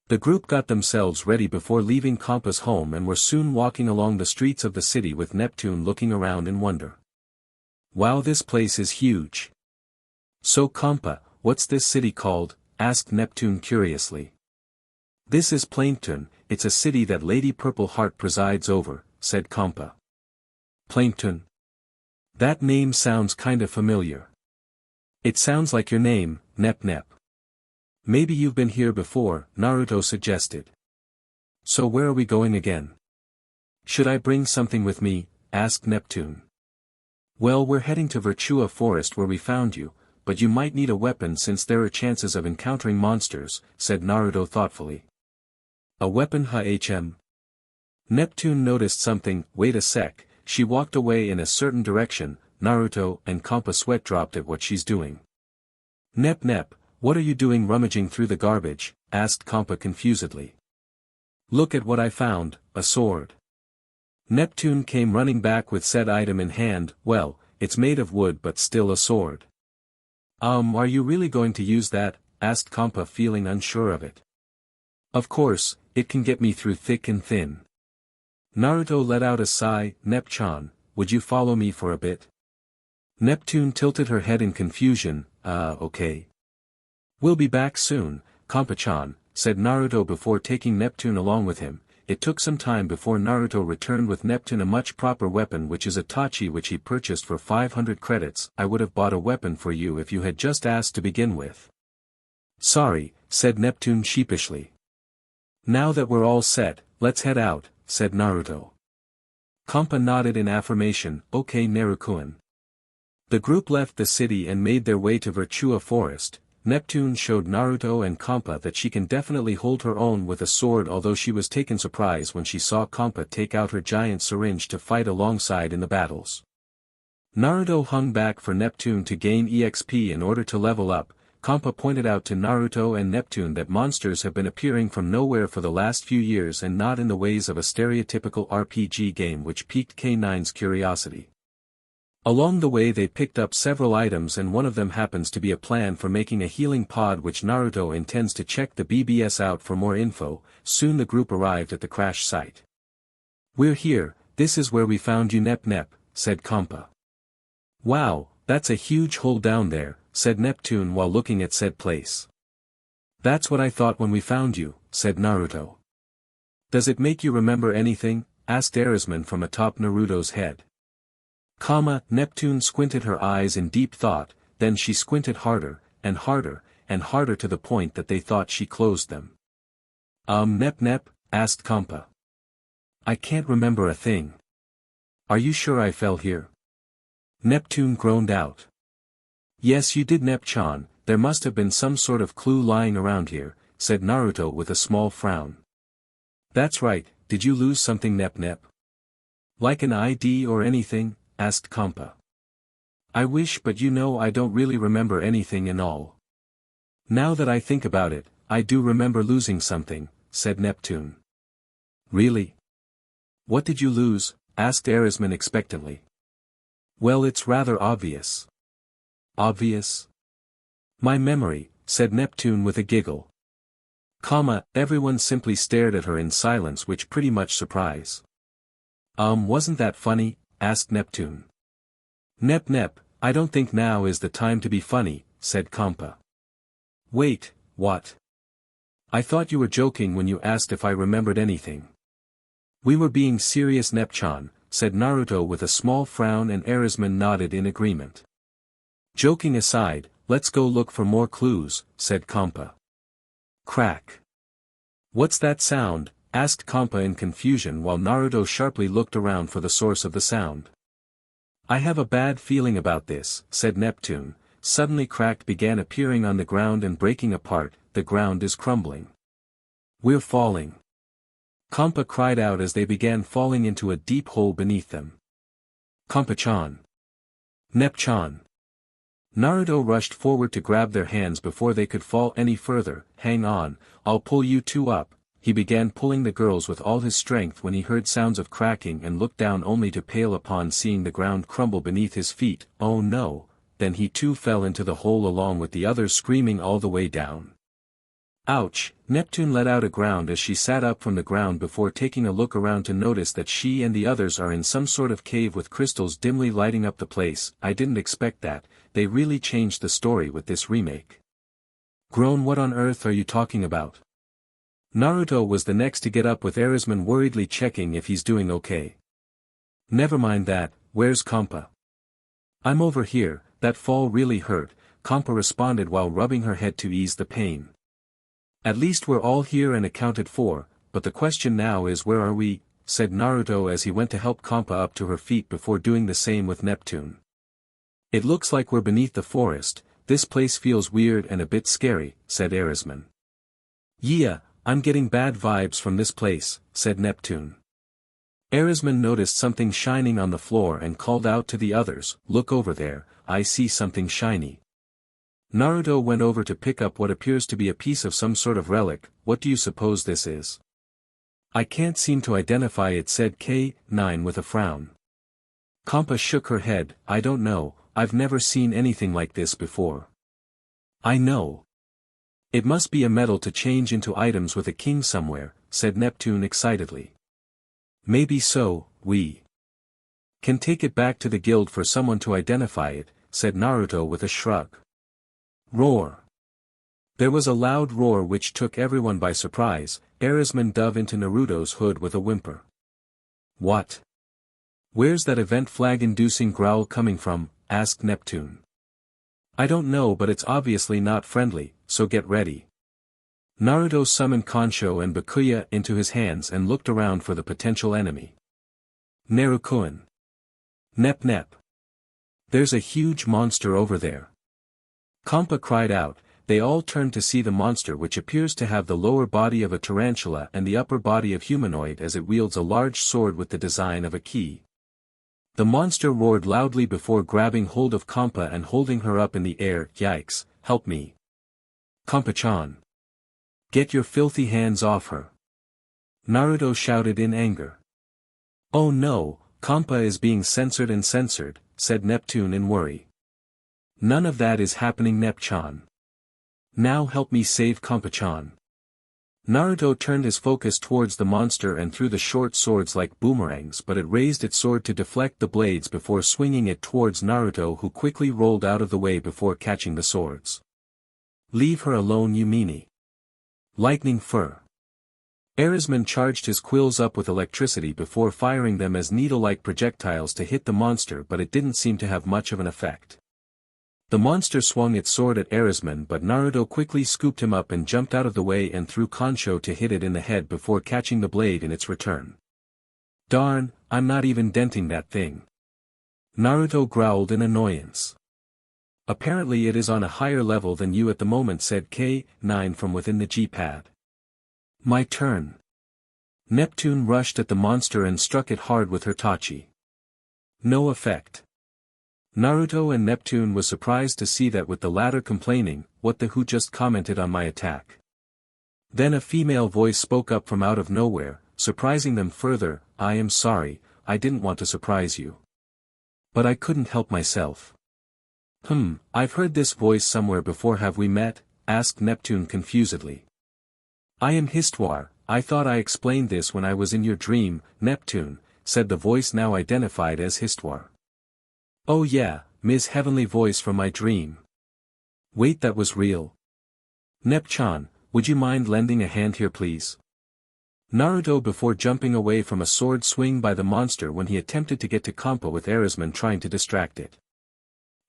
The group got themselves ready before leaving Kampa's home and were soon walking along the streets of the city with Neptune looking around in wonder. Wow, this place is huge. So Kampa, what's this city called? Asked Neptune curiously. This is Plankton, it's a city that Lady Purple Heart presides over, said Kampa. Plankton? That name sounds kinda familiar. It sounds like your name, Nep. Maybe you've been here before, Naruto suggested. So where are we going again? Should I bring something with me? Asked Neptune. Well, we're heading to VERYYYY Forest where we found you, but you might need a weapon since there are chances of encountering monsters, said Naruto thoughtfully. A weapon, HAREM? Neptune noticed something. Wait a sec. She walked away in a certain direction. Naruto and Kampa sweat dropped at what she's doing. Nep, what are you doing rummaging through the garbage? Asked Kampa confusedly. Look at what I found, a sword. Neptune came running back with said item in hand. Well, it's made of wood but still a sword. Are you really going to use that? Asked Kampa, feeling unsure of it. Of course, it can get me through thick and thin. Naruto let out a sigh. Nep-chan, would you follow me for a bit? Neptune tilted her head in confusion. Okay. We'll be back soon, Kampa-chan, said Naruto before taking Neptune along with him. It took some time before Naruto returned with Neptune a much proper weapon, which is itachi, which he purchased for 500 credits. I would have bought a weapon for you if you had just asked to begin with. Sorry, said Neptune sheepishly. Now that we're all set, let's head out, said Naruto. Kampa nodded in affirmation. Okay, Naruto-kun. The group left the city and made their way to VERYYYY Forest. Neptune showed Naruto and Kampa that she can definitely hold her own with a sword, although she was taken surprise when she saw Kampa take out her giant syringe to fight alongside in the battles. Naruto hung back for Neptune to gain EXP in order to level up. Kampa pointed out to Naruto and Neptune that monsters have been appearing from nowhere for the last few years and not in the ways of a stereotypical RPG game, which piqued K9's curiosity. Along the way they picked up several items, and one of them happens to be a plan for making a healing pod, which Naruto intends to check the BBS out for more info. Soon the group arrived at the crash site. We're here, this is where we found you, Nep, said Kampa. Wow, that's a huge hole down there, said Neptune while looking at said place. That's what I thought when we found you, said Naruto. Does it make you remember anything? Asked Erisman from atop Naruto's head. Neptune squinted her eyes in deep thought, then she squinted harder, and harder, and harder to the point that they thought she closed them. Nep, asked Kampa. I can't remember a thing. Are you sure I fell here? Neptune groaned out. Yes, you did, Nep-chan, there must have been some sort of clue lying around here, said Naruto with a small frown. That's right, did you lose something, Nep? Like an ID or anything? Asked Kampa. I wish, but you know I don't really remember anything and all. Now that I think about it, I do remember losing something, said Neptune. Really? What did you lose? Asked Erisman expectantly. Well, it's rather obvious. Obvious? My memory, said Neptune with a giggle. Everyone simply stared at her in silence, which pretty much surprised. Wasn't that funny? Asked Neptune. Nep, I don't think now is the time to be funny, said Kampa. Wait, what? I thought you were joking when you asked if I remembered anything. We were being serious, Nep-chan, said Naruto with a small frown, and Erisman nodded in agreement. Joking aside, let's go look for more clues, said Kampa. Crack. What's that sound? Asked Kampa in confusion while Naruto sharply looked around for the source of the sound. I have a bad feeling about this, said Neptune. Suddenly crack began appearing on the ground and breaking apart. The ground is crumbling. We're falling. Kampa cried out as they began falling into a deep hole beneath them. Kampa-chan. Nep-chan. Naruto rushed forward to grab their hands before they could fall any further. Hang on, I'll pull you two up. He began pulling the girls with all his strength when he heard sounds of cracking and looked down only to pale upon seeing the ground crumble beneath his feet. Oh no, then he too fell into the hole along with the others screaming all the way down. Ouch! Neptune let out a groan as she sat up from the ground before taking a look around to notice that she and the others are in some sort of cave with crystals dimly lighting up the place. I didn't expect that, they really changed the story with this remake. Groan, what on earth are you talking about? Naruto was the next to get up with Arisman worriedly checking if he's doing okay. Never mind that, where's Kampa? I'm over here, that fall really hurt, Kampa responded while rubbing her head to ease the pain. At least we're all here and accounted for, but the question now is where are we, said Naruto as he went to help Kampa up to her feet before doing the same with Neptune. It looks like we're beneath the forest, this place feels weird and a bit scary, said Arisman. Yeah, I'm getting bad vibes from this place, said Neptune. Arisman noticed something shining on the floor and called out to the others, look over there, I see something shiny. Naruto went over to pick up what appears to be a piece of some sort of relic. What do you suppose this is? I can't seem to identify it, said K9 with a frown. Kampa shook her head, I don't know, I've never seen anything like this before. I know. It must be a metal to change into items with a king somewhere, said Neptune excitedly. Maybe so, we can take it back to the guild for someone to identify it, said Naruto with a shrug. Roar. There was a loud roar which took everyone by surprise. Arisman dove into Naruto's hood with a whimper. What? Where's that event flag-inducing growl coming from? Asked Neptune. I don't know, but it's obviously not friendly, so get ready. Naruto summoned Kansho and Bakuya into his hands and looked around for the potential enemy. Nerukuin. Nep Nep. There's a huge monster over there. Kampa cried out. They all turned to see the monster, which appears to have the lower body of a tarantula and the upper body of humanoid as it wields a large sword with the design of a key. The monster roared loudly before grabbing hold of Kampa and holding her up in the air. Yikes, help me. Kampa-chan. Get your filthy hands off her. Naruto shouted in anger. Oh no, Kampa is being censored and censored, said Neptune in worry. None of that is happening, Nep-chan. Now help me save Kampa-chan. Naruto turned his focus towards the monster and threw the short swords like boomerangs, but it raised its sword to deflect the blades before swinging it towards Naruto, who quickly rolled out of the way before catching the swords. Leave her alone, you meanie. Lightning fur. Arisman charged his quills up with electricity before firing them as needle-like projectiles to hit the monster, but it didn't seem to have much of an effect. The monster swung its sword at Arisman, but Naruto quickly scooped him up and jumped out of the way and threw Kansho to hit it in the head before catching the blade in its return. Darn, I'm not even denting that thing. Naruto growled in annoyance. Apparently it is on a higher level than you at the moment, said K9 from within the G-pad. My turn. Neptune rushed at the monster and struck it hard with her tachi. No effect. Naruto and Neptune was surprised to see that, with the latter complaining, what the who just commented on my attack. Then a female voice spoke up from out of nowhere, surprising them further. I am sorry, I didn't want to surprise you. But I couldn't help myself. I've heard this voice somewhere before. Have we met? Asked Neptune confusedly. I am Histoire, I thought I explained this when I was in your dream, Neptune, said the voice now identified as Histoire. Oh yeah, Ms. Heavenly Voice from my dream. Wait, that was real. Nep-chan, would you mind lending a hand here please? Naruto before jumping away from a sword swing by the monster when he attempted to get to Kampa with Arisman trying to distract it.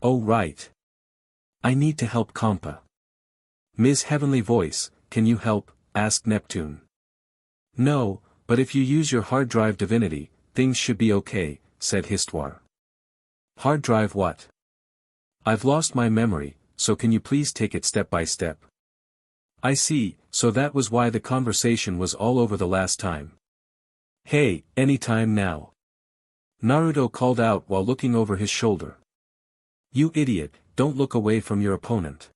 Oh right. I need to help Kampa. Ms. Heavenly Voice, can you help? Asked Neptune. No, but if you use your hard drive divinity, things should be okay, said Histoire. Hard drive what? I've lost my memory, so can you please take it step by step? I see, so that was why the conversation was all over the last time. Hey, anytime now. Naruto called out while looking over his shoulder. You idiot, don't look away from your opponent.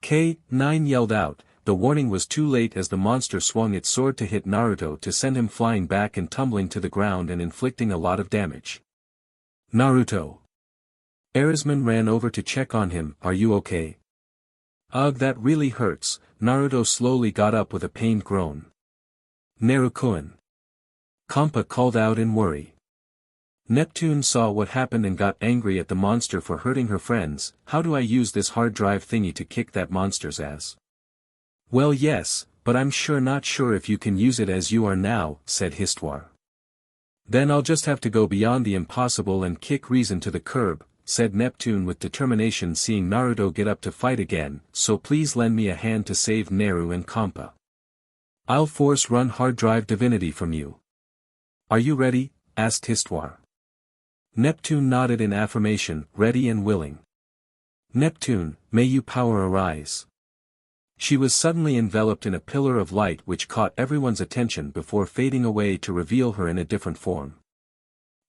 K9 yelled out. The warning was too late as the monster swung its sword to hit Naruto to send him flying back and tumbling to the ground and inflicting a lot of damage. Naruto. Arisman ran over to check on him. Are you okay? Ugh, that really hurts. Naruto slowly got up with a pained groan. Neru-kun. Kampa called out in worry. Neptune saw what happened and got angry at the monster for hurting her friends. How do I use this hard drive thingy to kick that monster's ass? Well yes, but I'm not sure if you can use it as you are now, said Histoire. Then I'll just have to go beyond the impossible and kick reason to the curb, said Neptune with determination, seeing Naruto get up to fight again, so please lend me a hand to save Neru and Kampa. I'll force run hard drive divinity from you. Are you ready? Asked Histoire. Neptune nodded in affirmation, ready and willing. Neptune, may you power arise. She was suddenly enveloped in a pillar of light which caught everyone's attention before fading away to reveal her in a different form.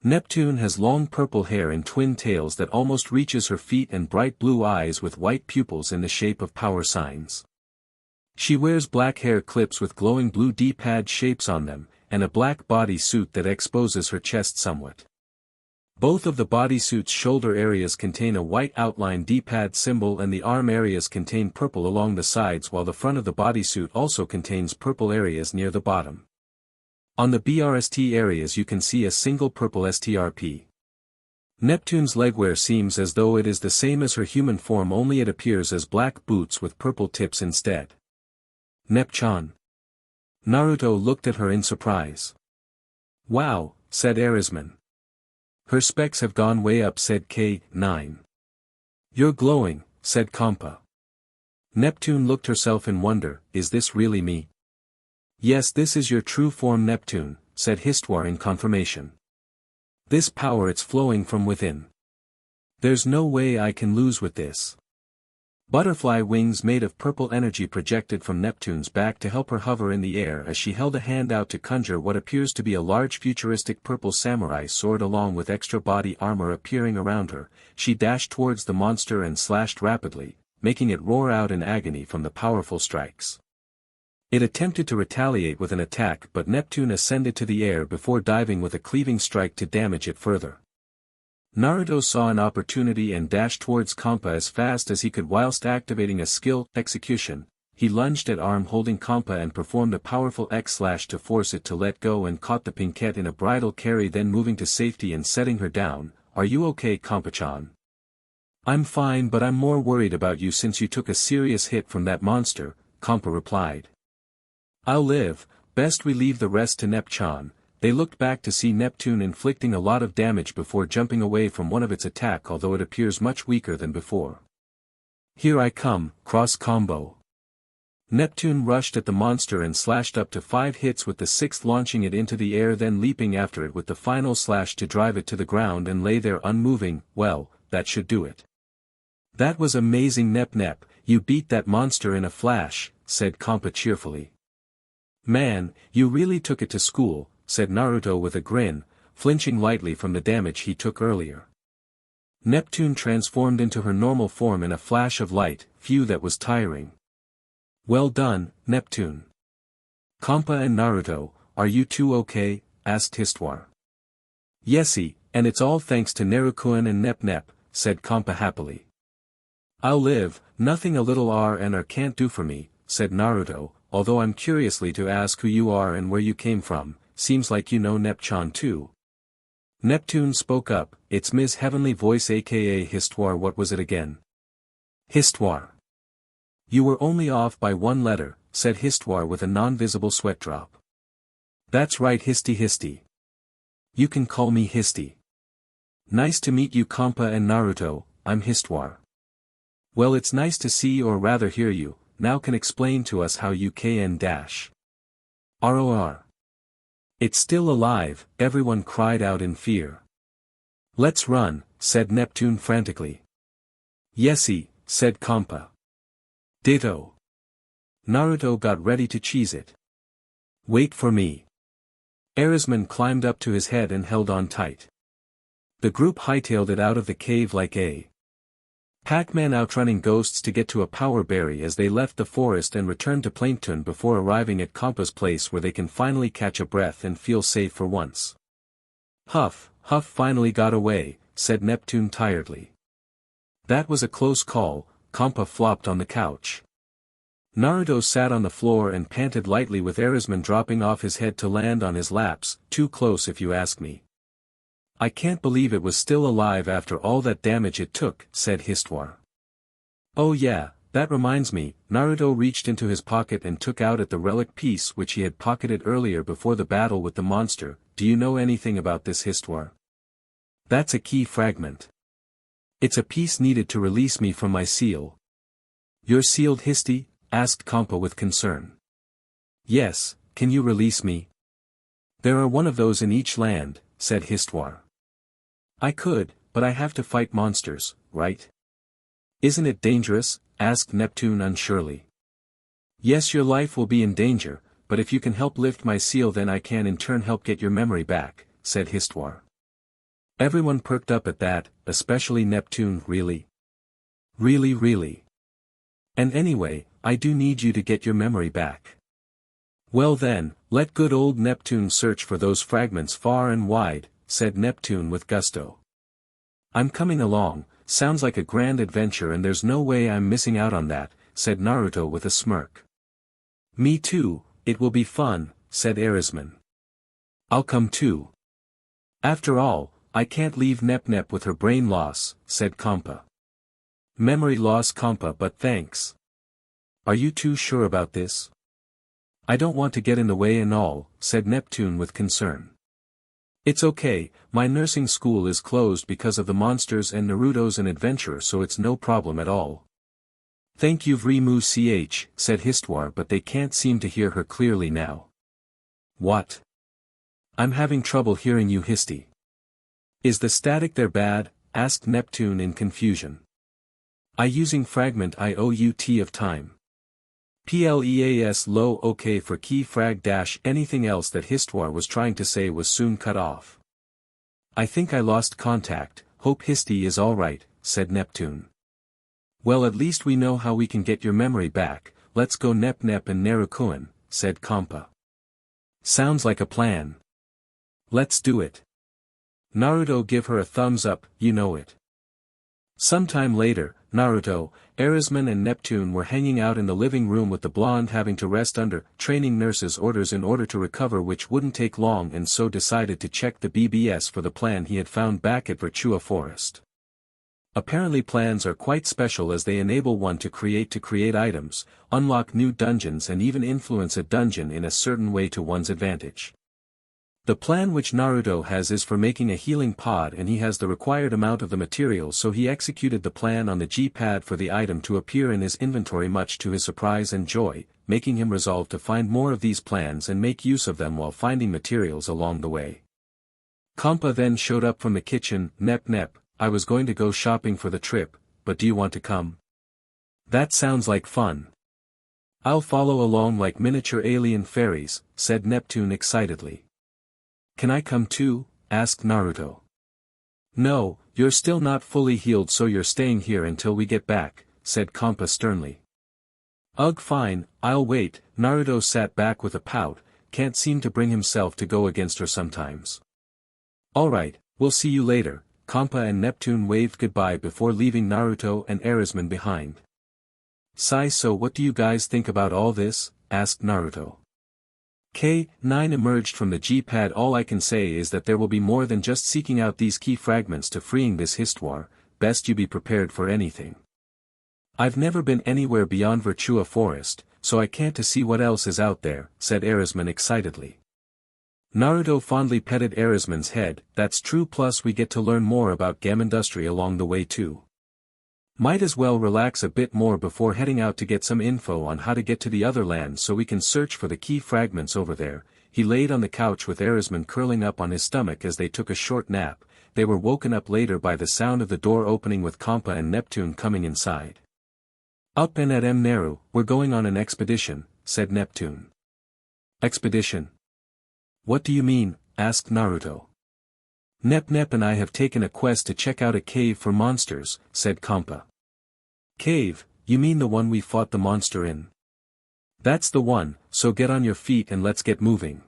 Neptune has long purple hair in twin tails that almost reaches her feet and bright blue eyes with white pupils in the shape of power signs. She wears black hair clips with glowing blue D-pad shapes on them, and a black body suit that exposes her chest somewhat. Both of the bodysuit's shoulder areas contain a white outline D-pad symbol and the arm areas contain purple along the sides, while the front of the bodysuit also contains purple areas near the bottom. On the BRST areas you can see a single purple STRP. Neptune's legwear seems as though it is the same as her human form, only it appears as black boots with purple tips instead. Nep-chan. Naruto looked at her in surprise. Wow, said Arisman. Her specs have gone way up, said K9. You're glowing, said Kampa. Neptune looked herself in wonder. Is this really me? Yes, this is your true form, Neptune, said Histoire in confirmation. This power, it's flowing from within. There's no way I can lose with this. Butterfly wings made of purple energy projected from Neptune's back to help her hover in the air as she held a hand out to conjure what appears to be a large futuristic purple samurai sword along with extra body armor appearing around her. She dashed towards the monster and slashed rapidly, making it roar out in agony from the powerful strikes. It attempted to retaliate with an attack, but Neptune ascended to the air before diving with a cleaving strike to damage it further. Naruto saw an opportunity and dashed towards Kampa as fast as he could whilst activating a skill, execution. He lunged at arm holding Kampa and performed a powerful X-slash to force it to let go and caught the pinkette in a bridal carry, then moving to safety and setting her down. Are you okay, Kampa-chan? I'm fine, but I'm more worried about you since you took a serious hit from that monster, Kampa replied. I'll live, best we leave the rest to Nep-chan. They looked back to see Neptune inflicting a lot of damage before jumping away from one of its attack, although it appears much weaker than before. Here I come, cross combo. Neptune rushed at the monster and slashed up to 5 hits with the 6th launching it into the air, then leaping after it with the final slash to drive it to the ground and lay there unmoving. Well, that should do it. That was amazing, Nep, you beat that monster in a flash, said Kampa cheerfully. Man, you really took it to school, said Naruto with a grin, flinching lightly from the damage he took earlier. Neptune transformed into her normal form in a flash of light. Phew, that was tiring. Well done, Neptune. Kampa and Naruto, are you two okay? Asked Histoire. Yesy, and it's all thanks to Neru-kun and Nep, said Kampa happily. I'll live, nothing a little R&R can't do for me, said Naruto, although I'm curiously to ask who you are and where you came from. Seems like you know Nep-chan too. Neptune spoke up. It's Ms. Heavenly Voice aka Histoire. What was it again? Histoire. You were only off by 1 letter, said Histoire with a non-visible sweat drop. That's right, Histy. You can call me Histy. Nice to meet you, Kampa and Naruto. I'm Histoire. Well, it's nice to see or rather hear you. Now can explain to us how you can dash. ROR. It's still alive, everyone cried out in fear. Let's run, said Neptune frantically. Yesy, said Kampa. Ditto. Naruto got ready to cheese it. Wait for me. Arisman climbed up to his head and held on tight. The group hightailed it out of the cave like a Pac-Man outrunning ghosts to get to a power berry as they left the forest and returned to Plankton before arriving at Kompa's place where they can finally catch a breath and feel safe for once. Huff finally got away, said Neptune tiredly. That was a close call. Kompa flopped on the couch. Naruto sat on the floor and panted lightly with Arisman dropping off his head to land on his laps, too close if you ask me. I can't believe it was still alive after all that damage it took, said Histoire. Oh yeah, that reminds me, Naruto reached into his pocket and took out the relic piece which he had pocketed earlier before the battle with the monster. Do you know anything about this, Histoire? That's a key fragment. It's a piece needed to release me from my seal. You're sealed, Histy? Asked Kompa with concern. Yes, can you release me? There are one of those in each land, said Histoire. I could, but I have to fight monsters, right? Isn't it dangerous? Asked Neptune unsurely. Yes, your life will be in danger, but if you can help lift my seal then I can in turn help get your memory back, said Histoire. Everyone perked up at that, especially Neptune. Really? Really? And anyway, I do need you to get your memory back. Well then, let good old Neptune search for those fragments far and wide, said Neptune with gusto. I'm coming along, sounds like a grand adventure and there's no way I'm missing out on that, said Naruto with a smirk. Me too, it will be fun, said Arisman. I'll come too. After all, I can't leave Nep with her brain loss, said Kompa. Memory loss, Kompa, but thanks. Are you too sure about this? I don't want to get in the way and all, said Neptune with concern. It's okay, my nursing school is closed because of the monsters and Naruto's an adventurer, so it's no problem at all. Thank you VERYYYY, said Histoire, but they can't seem to hear her clearly now. What? I'm having trouble hearing you, Histy. Is the static there bad? Asked Neptune in confusion. I using fragment IOUT of time. PLEAS low OK for key frag dash anything else that Histoire was trying to say was soon cut off. I think I lost contact, hope Histy is alright, said Neptune. Well, at least we know how we can get your memory back. Let's go Nep and Narukuen, said Kompa. Sounds like a plan. Let's do it. Naruto give her a thumbs up, you know it. Sometime later, Naruto, Arisman and Neptune were hanging out in the living room with the blonde having to rest under training nurse's orders in order to recover, which wouldn't take long, and so decided to check the BBS for the plan he had found back at Virtua Forest. Apparently plans are quite special as they enable one to create items, unlock new dungeons and even influence a dungeon in a certain way to one's advantage. The plan which Naruto has is for making a healing pod, and he has the required amount of the materials, so he executed the plan on the G-pad for the item to appear in his inventory, much to his surprise and joy, making him resolve to find more of these plans and make use of them while finding materials along the way. Kompa then showed up from the kitchen. Nep, I was going to go shopping for the trip, but do you want to come? That sounds like fun. I'll follow along like miniature alien fairies, said Neptune excitedly. Can I come too? Asked Naruto. No, you're still not fully healed, so you're staying here until we get back, said Kompa sternly. Ugh, fine, I'll wait. Naruto sat back with a pout, can't seem to bring himself to go against her sometimes. Alright, we'll see you later. Kompa and Neptune waved goodbye before leaving Naruto and Arisman behind. Sigh, so what do you guys think about all this? Asked Naruto. K9 emerged from the G-pad. All I can say is that there will be more than just seeking out these key fragments to freeing this Histoire, best you be prepared for anything. I've never been anywhere beyond Virtua Forest, so I can't to see what else is out there, said Arisman excitedly. Naruto fondly petted Arisman's head. That's true, plus we get to learn more about game industry along the way too. Might as well relax a bit more before heading out to get some info on how to get to the other land so we can search for the key fragments over there. He laid on the couch with Arisman curling up on his stomach as they took a short nap. They were woken up later by the sound of the door opening with Kompa and Neptune coming inside. Up and at Naru, we're going on an expedition, said Neptune. Expedition? What do you mean? Asked Naruto. Nep and I have taken a quest to check out a cave for monsters, said Kompa. Cave, you mean the one we fought the monster in? That's the one, so get on your feet and let's get moving.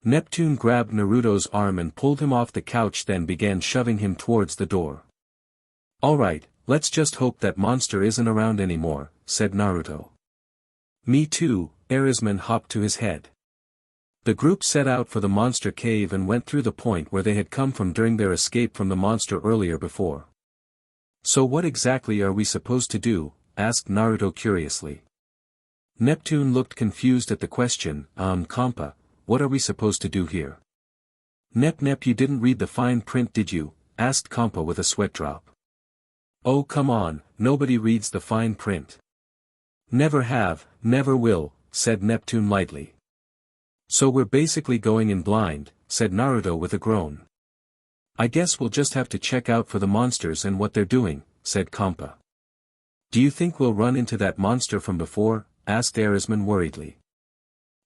Neptune grabbed Naruto's arm and pulled him off the couch, then began shoving him towards the door. Alright, let's just hope that monster isn't around anymore, said Naruto. Me too, Arisman hopped to his head. The group set out for the monster cave and went through the point where they had come from during their escape from the monster earlier before. So what exactly are we supposed to do? Asked Naruto curiously. Neptune looked confused at the question. Compa, what are we supposed to do here? Nep, you didn't read the fine print, did you? Asked Compa with a sweat drop. Oh come on, nobody reads the fine print. Never have, never will, said Neptune lightly. So we're basically going in blind, said Naruto with a groan. I guess we'll just have to check out for the monsters and what they're doing, said Compa. Do you think we'll run into that monster from before? Asked Arisman worriedly.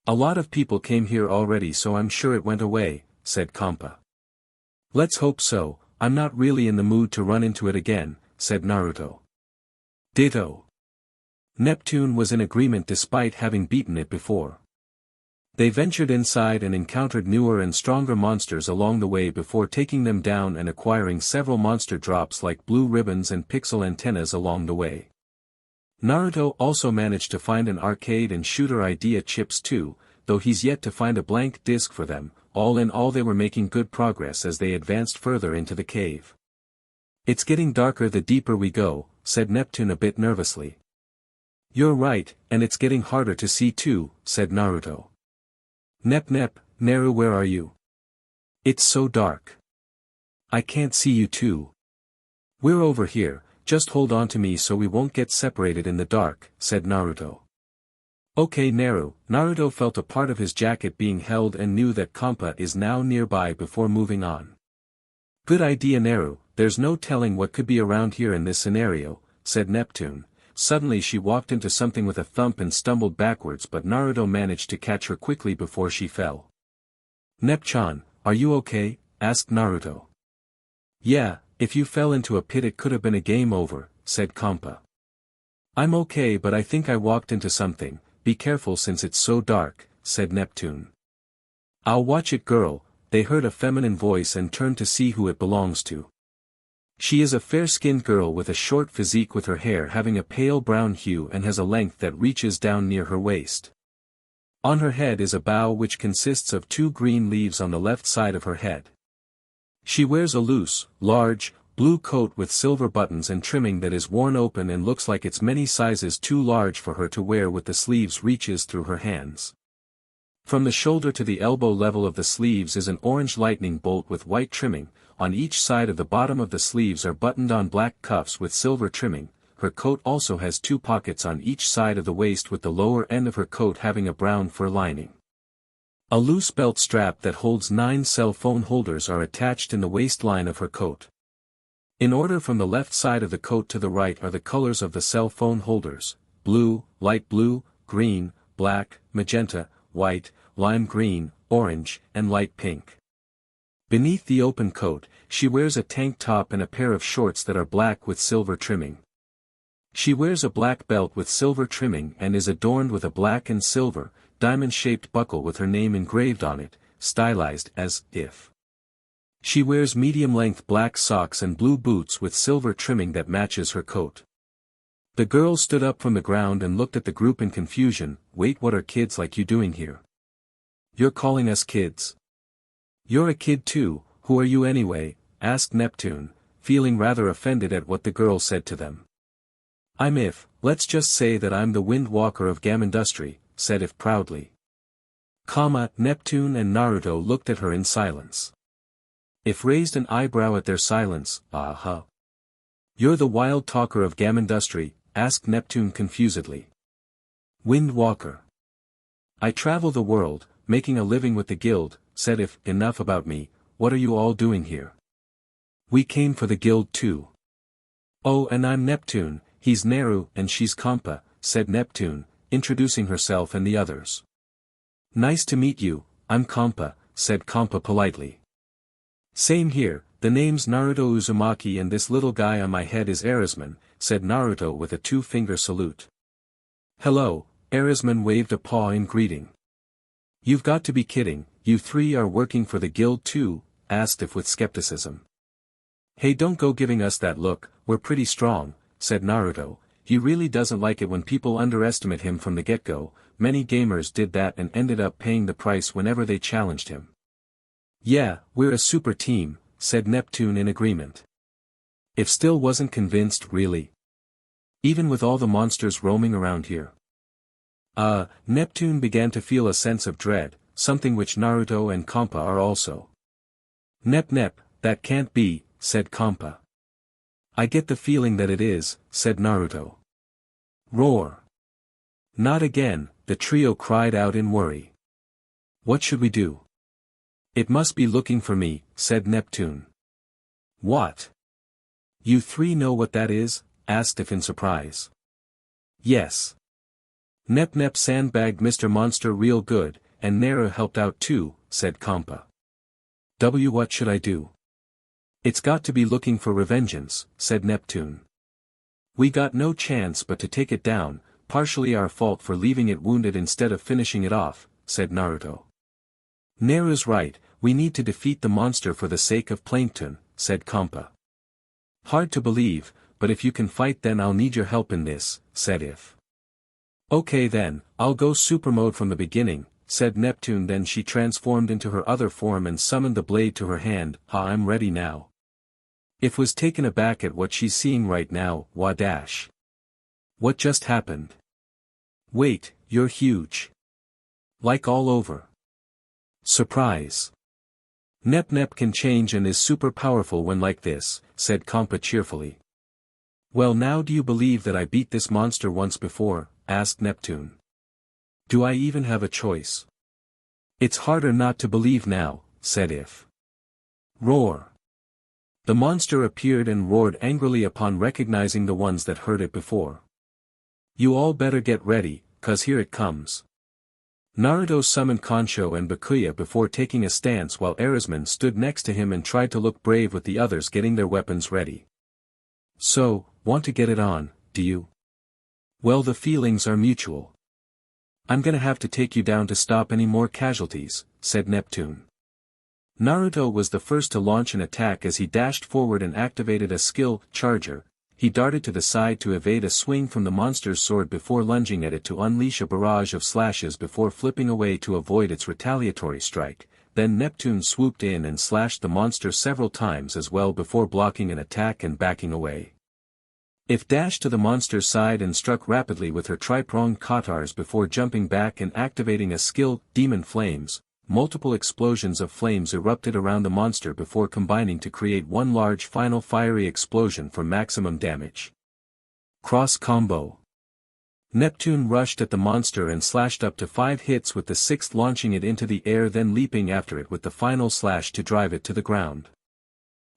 A lot of people came here already, so I'm sure it went away, said Compa. Let's hope so, I'm not really in the mood to run into it again, said Naruto. Ditto. Neptune was in agreement despite having beaten it before. They ventured inside and encountered newer and stronger monsters along the way before taking them down and acquiring several monster drops like blue ribbons and pixel antennas along the way. Naruto also managed to find an arcade and shooter idea chips too, though he's yet to find a blank disc for them. All in all, they were making good progress as they advanced further into the cave. It's getting darker the deeper we go, said Neptune a bit nervously. You're right, and it's getting harder to see too, said Naruto. Nep, Naru, where are you? It's so dark. I can't see you too. We're over here, just hold on to me so we won't get separated in the dark, said Naruto. Okay Naru. Naruto felt a part of his jacket being held and knew that Compa is now nearby before moving on. Good idea Naru, there's no telling what could be around here in this scenario, said Neptune. Suddenly she walked into something with a thump and stumbled backwards, but Naruto managed to catch her quickly before she fell. Nep-chan, are you okay? Asked Naruto. Yeah, if you fell into a pit it could have been a game over, said Compa. I'm okay, but I think I walked into something. Be careful since it's so dark, said Neptune. I'll watch it girl. They heard a feminine voice and turned to see who it belongs to. She is a fair-skinned girl with a short physique, with her hair having a pale brown hue and has a length that reaches down near her waist. On her head is a bow which consists of 2 green leaves on the left side of her head. She wears a loose, large, blue coat with silver buttons and trimming that is worn open and looks like it's many sizes too large for her to wear, with the sleeves reaches through her hands. From the shoulder to the elbow level of the sleeves is an orange lightning bolt with white trimming. On each side of the bottom of the sleeves are buttoned-on black cuffs with silver trimming. Her coat also has 2 pockets on each side of the waist, with the lower end of her coat having a brown fur lining. A loose belt strap that holds 9 cell phone holders are attached in the waistline of her coat. In order from the left side of the coat to the right are the colors of the cell phone holders: blue, light blue, green, black, magenta, white, lime green, orange, and light pink. Beneath the open coat, she wears a tank top and a pair of shorts that are black with silver trimming. She wears a black belt with silver trimming and is adorned with a black and silver, diamond-shaped buckle with her name engraved on it, stylized as if. She wears medium-length black socks and blue boots with silver trimming that matches her coat. The girl stood up from the ground and looked at the group in confusion. Wait, what are kids like you doing here? You're calling us kids? You're a kid too, who are you anyway? Asked Neptune, feeling rather offended at what the girl said to them. Let's just say that I'm the Wind Walker of Gamindustry, said If proudly. Neptune and Naruto looked at her in silence. If raised an eyebrow at their silence. You're the wild talker of Gamindustry? Asked Neptune confusedly. Wind Walker. I travel the world, making a living with the guild, said If. Enough about me, what are you all doing here? We came for the guild too. Oh, and I'm Neptune, he's Naru and she's Compa, said Neptune, introducing herself and the others. Nice to meet you, I'm Compa, said Compa politely. Same here, the name's Naruto Uzumaki and this little guy on my head is Arisman, said Naruto with a two-finger salute. Hello, Arisman waved a paw in greeting. You've got to be kidding, you three are working for the guild too? Asked If with skepticism. Hey, don't go giving us that look, we're pretty strong, said Naruto. He really doesn't like it when people underestimate him from the get-go. Many gamers did that and ended up paying the price whenever they challenged him. Yeah, we're a super team, said Neptune in agreement. If still wasn't convinced, really? Even with all the monsters roaming around here. Neptune began to feel a sense of dread, something which Naruto and Kampa are also. Nep, that can't be, said Kampa. I get the feeling that it is, said Naruto. Roar. Not again, the trio cried out in worry. What should we do? It must be looking for me, said Neptune. What? You three know what that is? Asked If in surprise. Yes. Nep sandbagged Mr. Monster real good, and Nera helped out too, said Kampa. What should I do? It's got to be looking for revengeance, said Neptune. We got no chance but to take it down, partially our fault for leaving it wounded instead of finishing it off, said Naruto. Neru's right, we need to defeat the monster for the sake of plankton, said Kampa. Hard to believe, but if you can fight then I'll need your help in this, said If. Okay then, I'll go super mode from the beginning, said Neptune. Then she transformed into her other form and summoned the blade to her hand. I'm ready now. If was taken aback at what she's seeing right now. What just happened? Wait, you're huge. Like all over. Surprise. Nep can change and is super powerful when like this, said Kampa cheerfully. Well, now do you believe that I beat this monster once before? Asked Neptune. Do I even have a choice? It's harder not to believe now, said If. Roar. The monster appeared and roared angrily upon recognizing the ones that heard it before. You all better get ready, 'cause here it comes. Naruto summoned Kansho and Bakuya before taking a stance while Arisman stood next to him and tried to look brave with the others getting their weapons ready. So, want to get it on, do you? Well, the feelings are mutual. I'm gonna have to take you down to stop any more casualties, said Neptune. Naruto was the first to launch an attack as he dashed forward and activated a skill, Charger. He darted to the side to evade a swing from the monster's sword before lunging at it to unleash a barrage of slashes before flipping away to avoid its retaliatory strike. Then Neptune swooped in and slashed the monster several times as well before blocking an attack and backing away. If dashed to the monster's side and struck rapidly with her tri-pronged katars before jumping back and activating a skill, Demon Flames. Multiple explosions of flames erupted around the monster before combining to create one large final fiery explosion for maximum damage. Cross combo. Neptune rushed at the monster and slashed up to 5 hits with the 6th launching it into the air, then leaping after it with the final slash to drive it to the ground.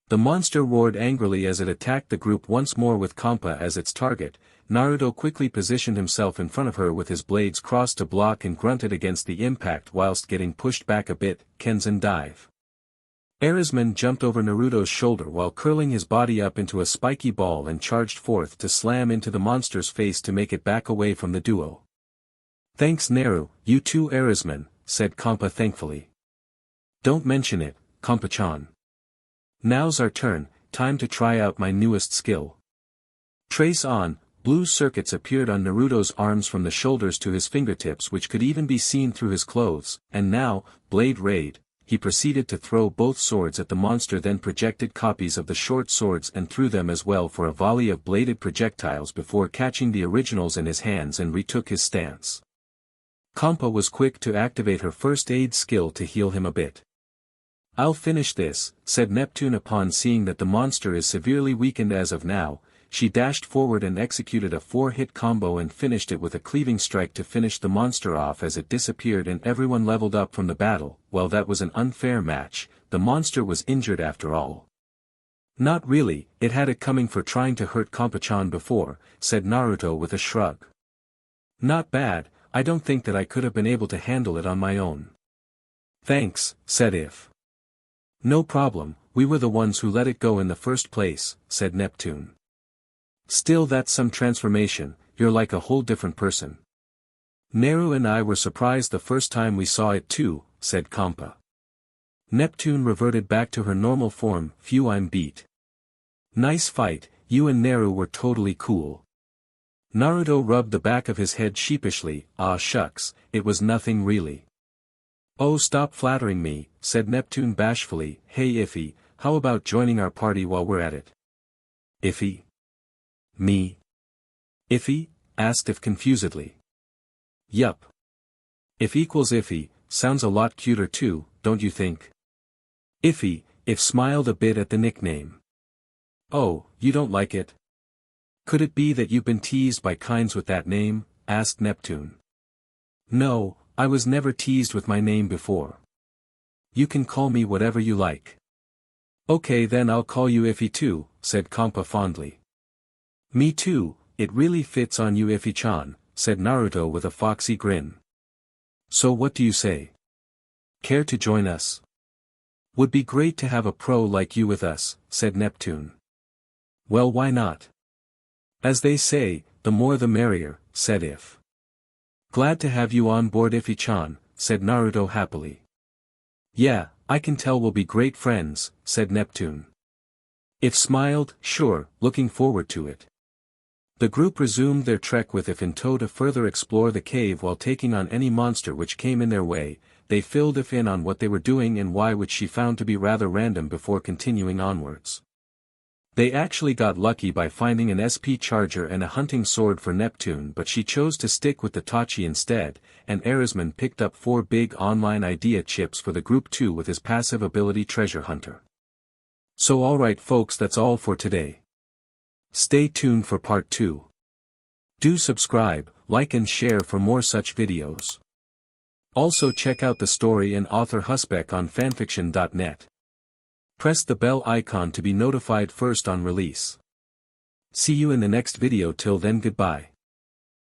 The monster roared angrily as it attacked the group once more with Kampa as its target. Naruto quickly positioned himself in front of her with his blades crossed to block and grunted against the impact whilst getting pushed back a bit. Kenzen dive. Arisman jumped over Naruto's shoulder while curling his body up into a spiky ball and charged forth to slam into the monster's face to make it back away from the duo. Thanks Naru, you too Arisman, said Kampa thankfully. Don't mention it, Kampa-chan. Now's our turn, time to try out my newest skill. Trace on. Blue circuits appeared on Naruto's arms from the shoulders to his fingertips, which could even be seen through his clothes, and now, Blade Raid. He proceeded to throw both swords at the monster, then projected copies of the short swords and threw them as well for a volley of bladed projectiles before catching the originals in his hands and retook his stance. Kampa was quick to activate her first aid skill to heal him a bit. I'll finish this, said Neptune upon seeing that the monster is severely weakened as of now. She dashed forward and executed a 4-hit combo and finished it with a cleaving strike to finish the monster off as it disappeared and everyone leveled up from the battle. Well, that was an unfair match, the monster was injured after all. Not really, it had it coming for trying to hurt Kampa-chan before, said Naruto with a shrug. Not bad, I don't think that I could have been able to handle it on my own. Thanks, said If. No problem, we were the ones who let it go in the first place, said Neptune. Still, that's some transformation, you're like a whole different person. Naru and I were surprised the first time we saw it too, said Kampa. Neptune reverted back to her normal form. Phew, I'm beat. Nice fight, you and Naru were totally cool. Naruto rubbed the back of his head sheepishly. Ah shucks, it was nothing really. Oh, stop flattering me, said Neptune bashfully. Hey Iffy, how about joining our party while we're at it? Iffy? Me? Iffy? Asked If confusedly. Yup. If equals Iffy, sounds a lot cuter too, don't you think? Iffy, If smiled a bit at the nickname. Oh, you don't like it? Could it be that you've been teased by kinds with that name? Asked Neptune. No, I was never teased with my name before. You can call me whatever you like. Okay, then I'll call you Iffy too, said Kampa fondly. Me too, it really fits on you Iffy-chan, said Naruto with a foxy grin. So what do you say? Care to join us? Would be great to have a pro like you with us, said Neptune. Well, why not? As they say, the more the merrier, said If. Glad to have you on board Iffy-chan, said Naruto happily. Yeah, I can tell we'll be great friends, said Neptune. If smiled, sure, looking forward to it. The group resumed their trek with If in tow to further explore the cave while taking on any monster which came in their way. They filled If in on what they were doing and why, which she found to be rather random before continuing onwards. They actually got lucky by finding an SP charger and a hunting sword for Neptune, but she chose to stick with the Itachi instead, and Erisman picked up 4 big online idea chips for the group too with his passive ability Treasure Hunter. So alright folks, that's all for today. Stay tuned for part 2. Do subscribe, like and share for more such videos. Also check out the story and author Hussbek on FANFICTIONnet. Press the bell icon to be notified first on release. See you in the next video. Till then, goodbye.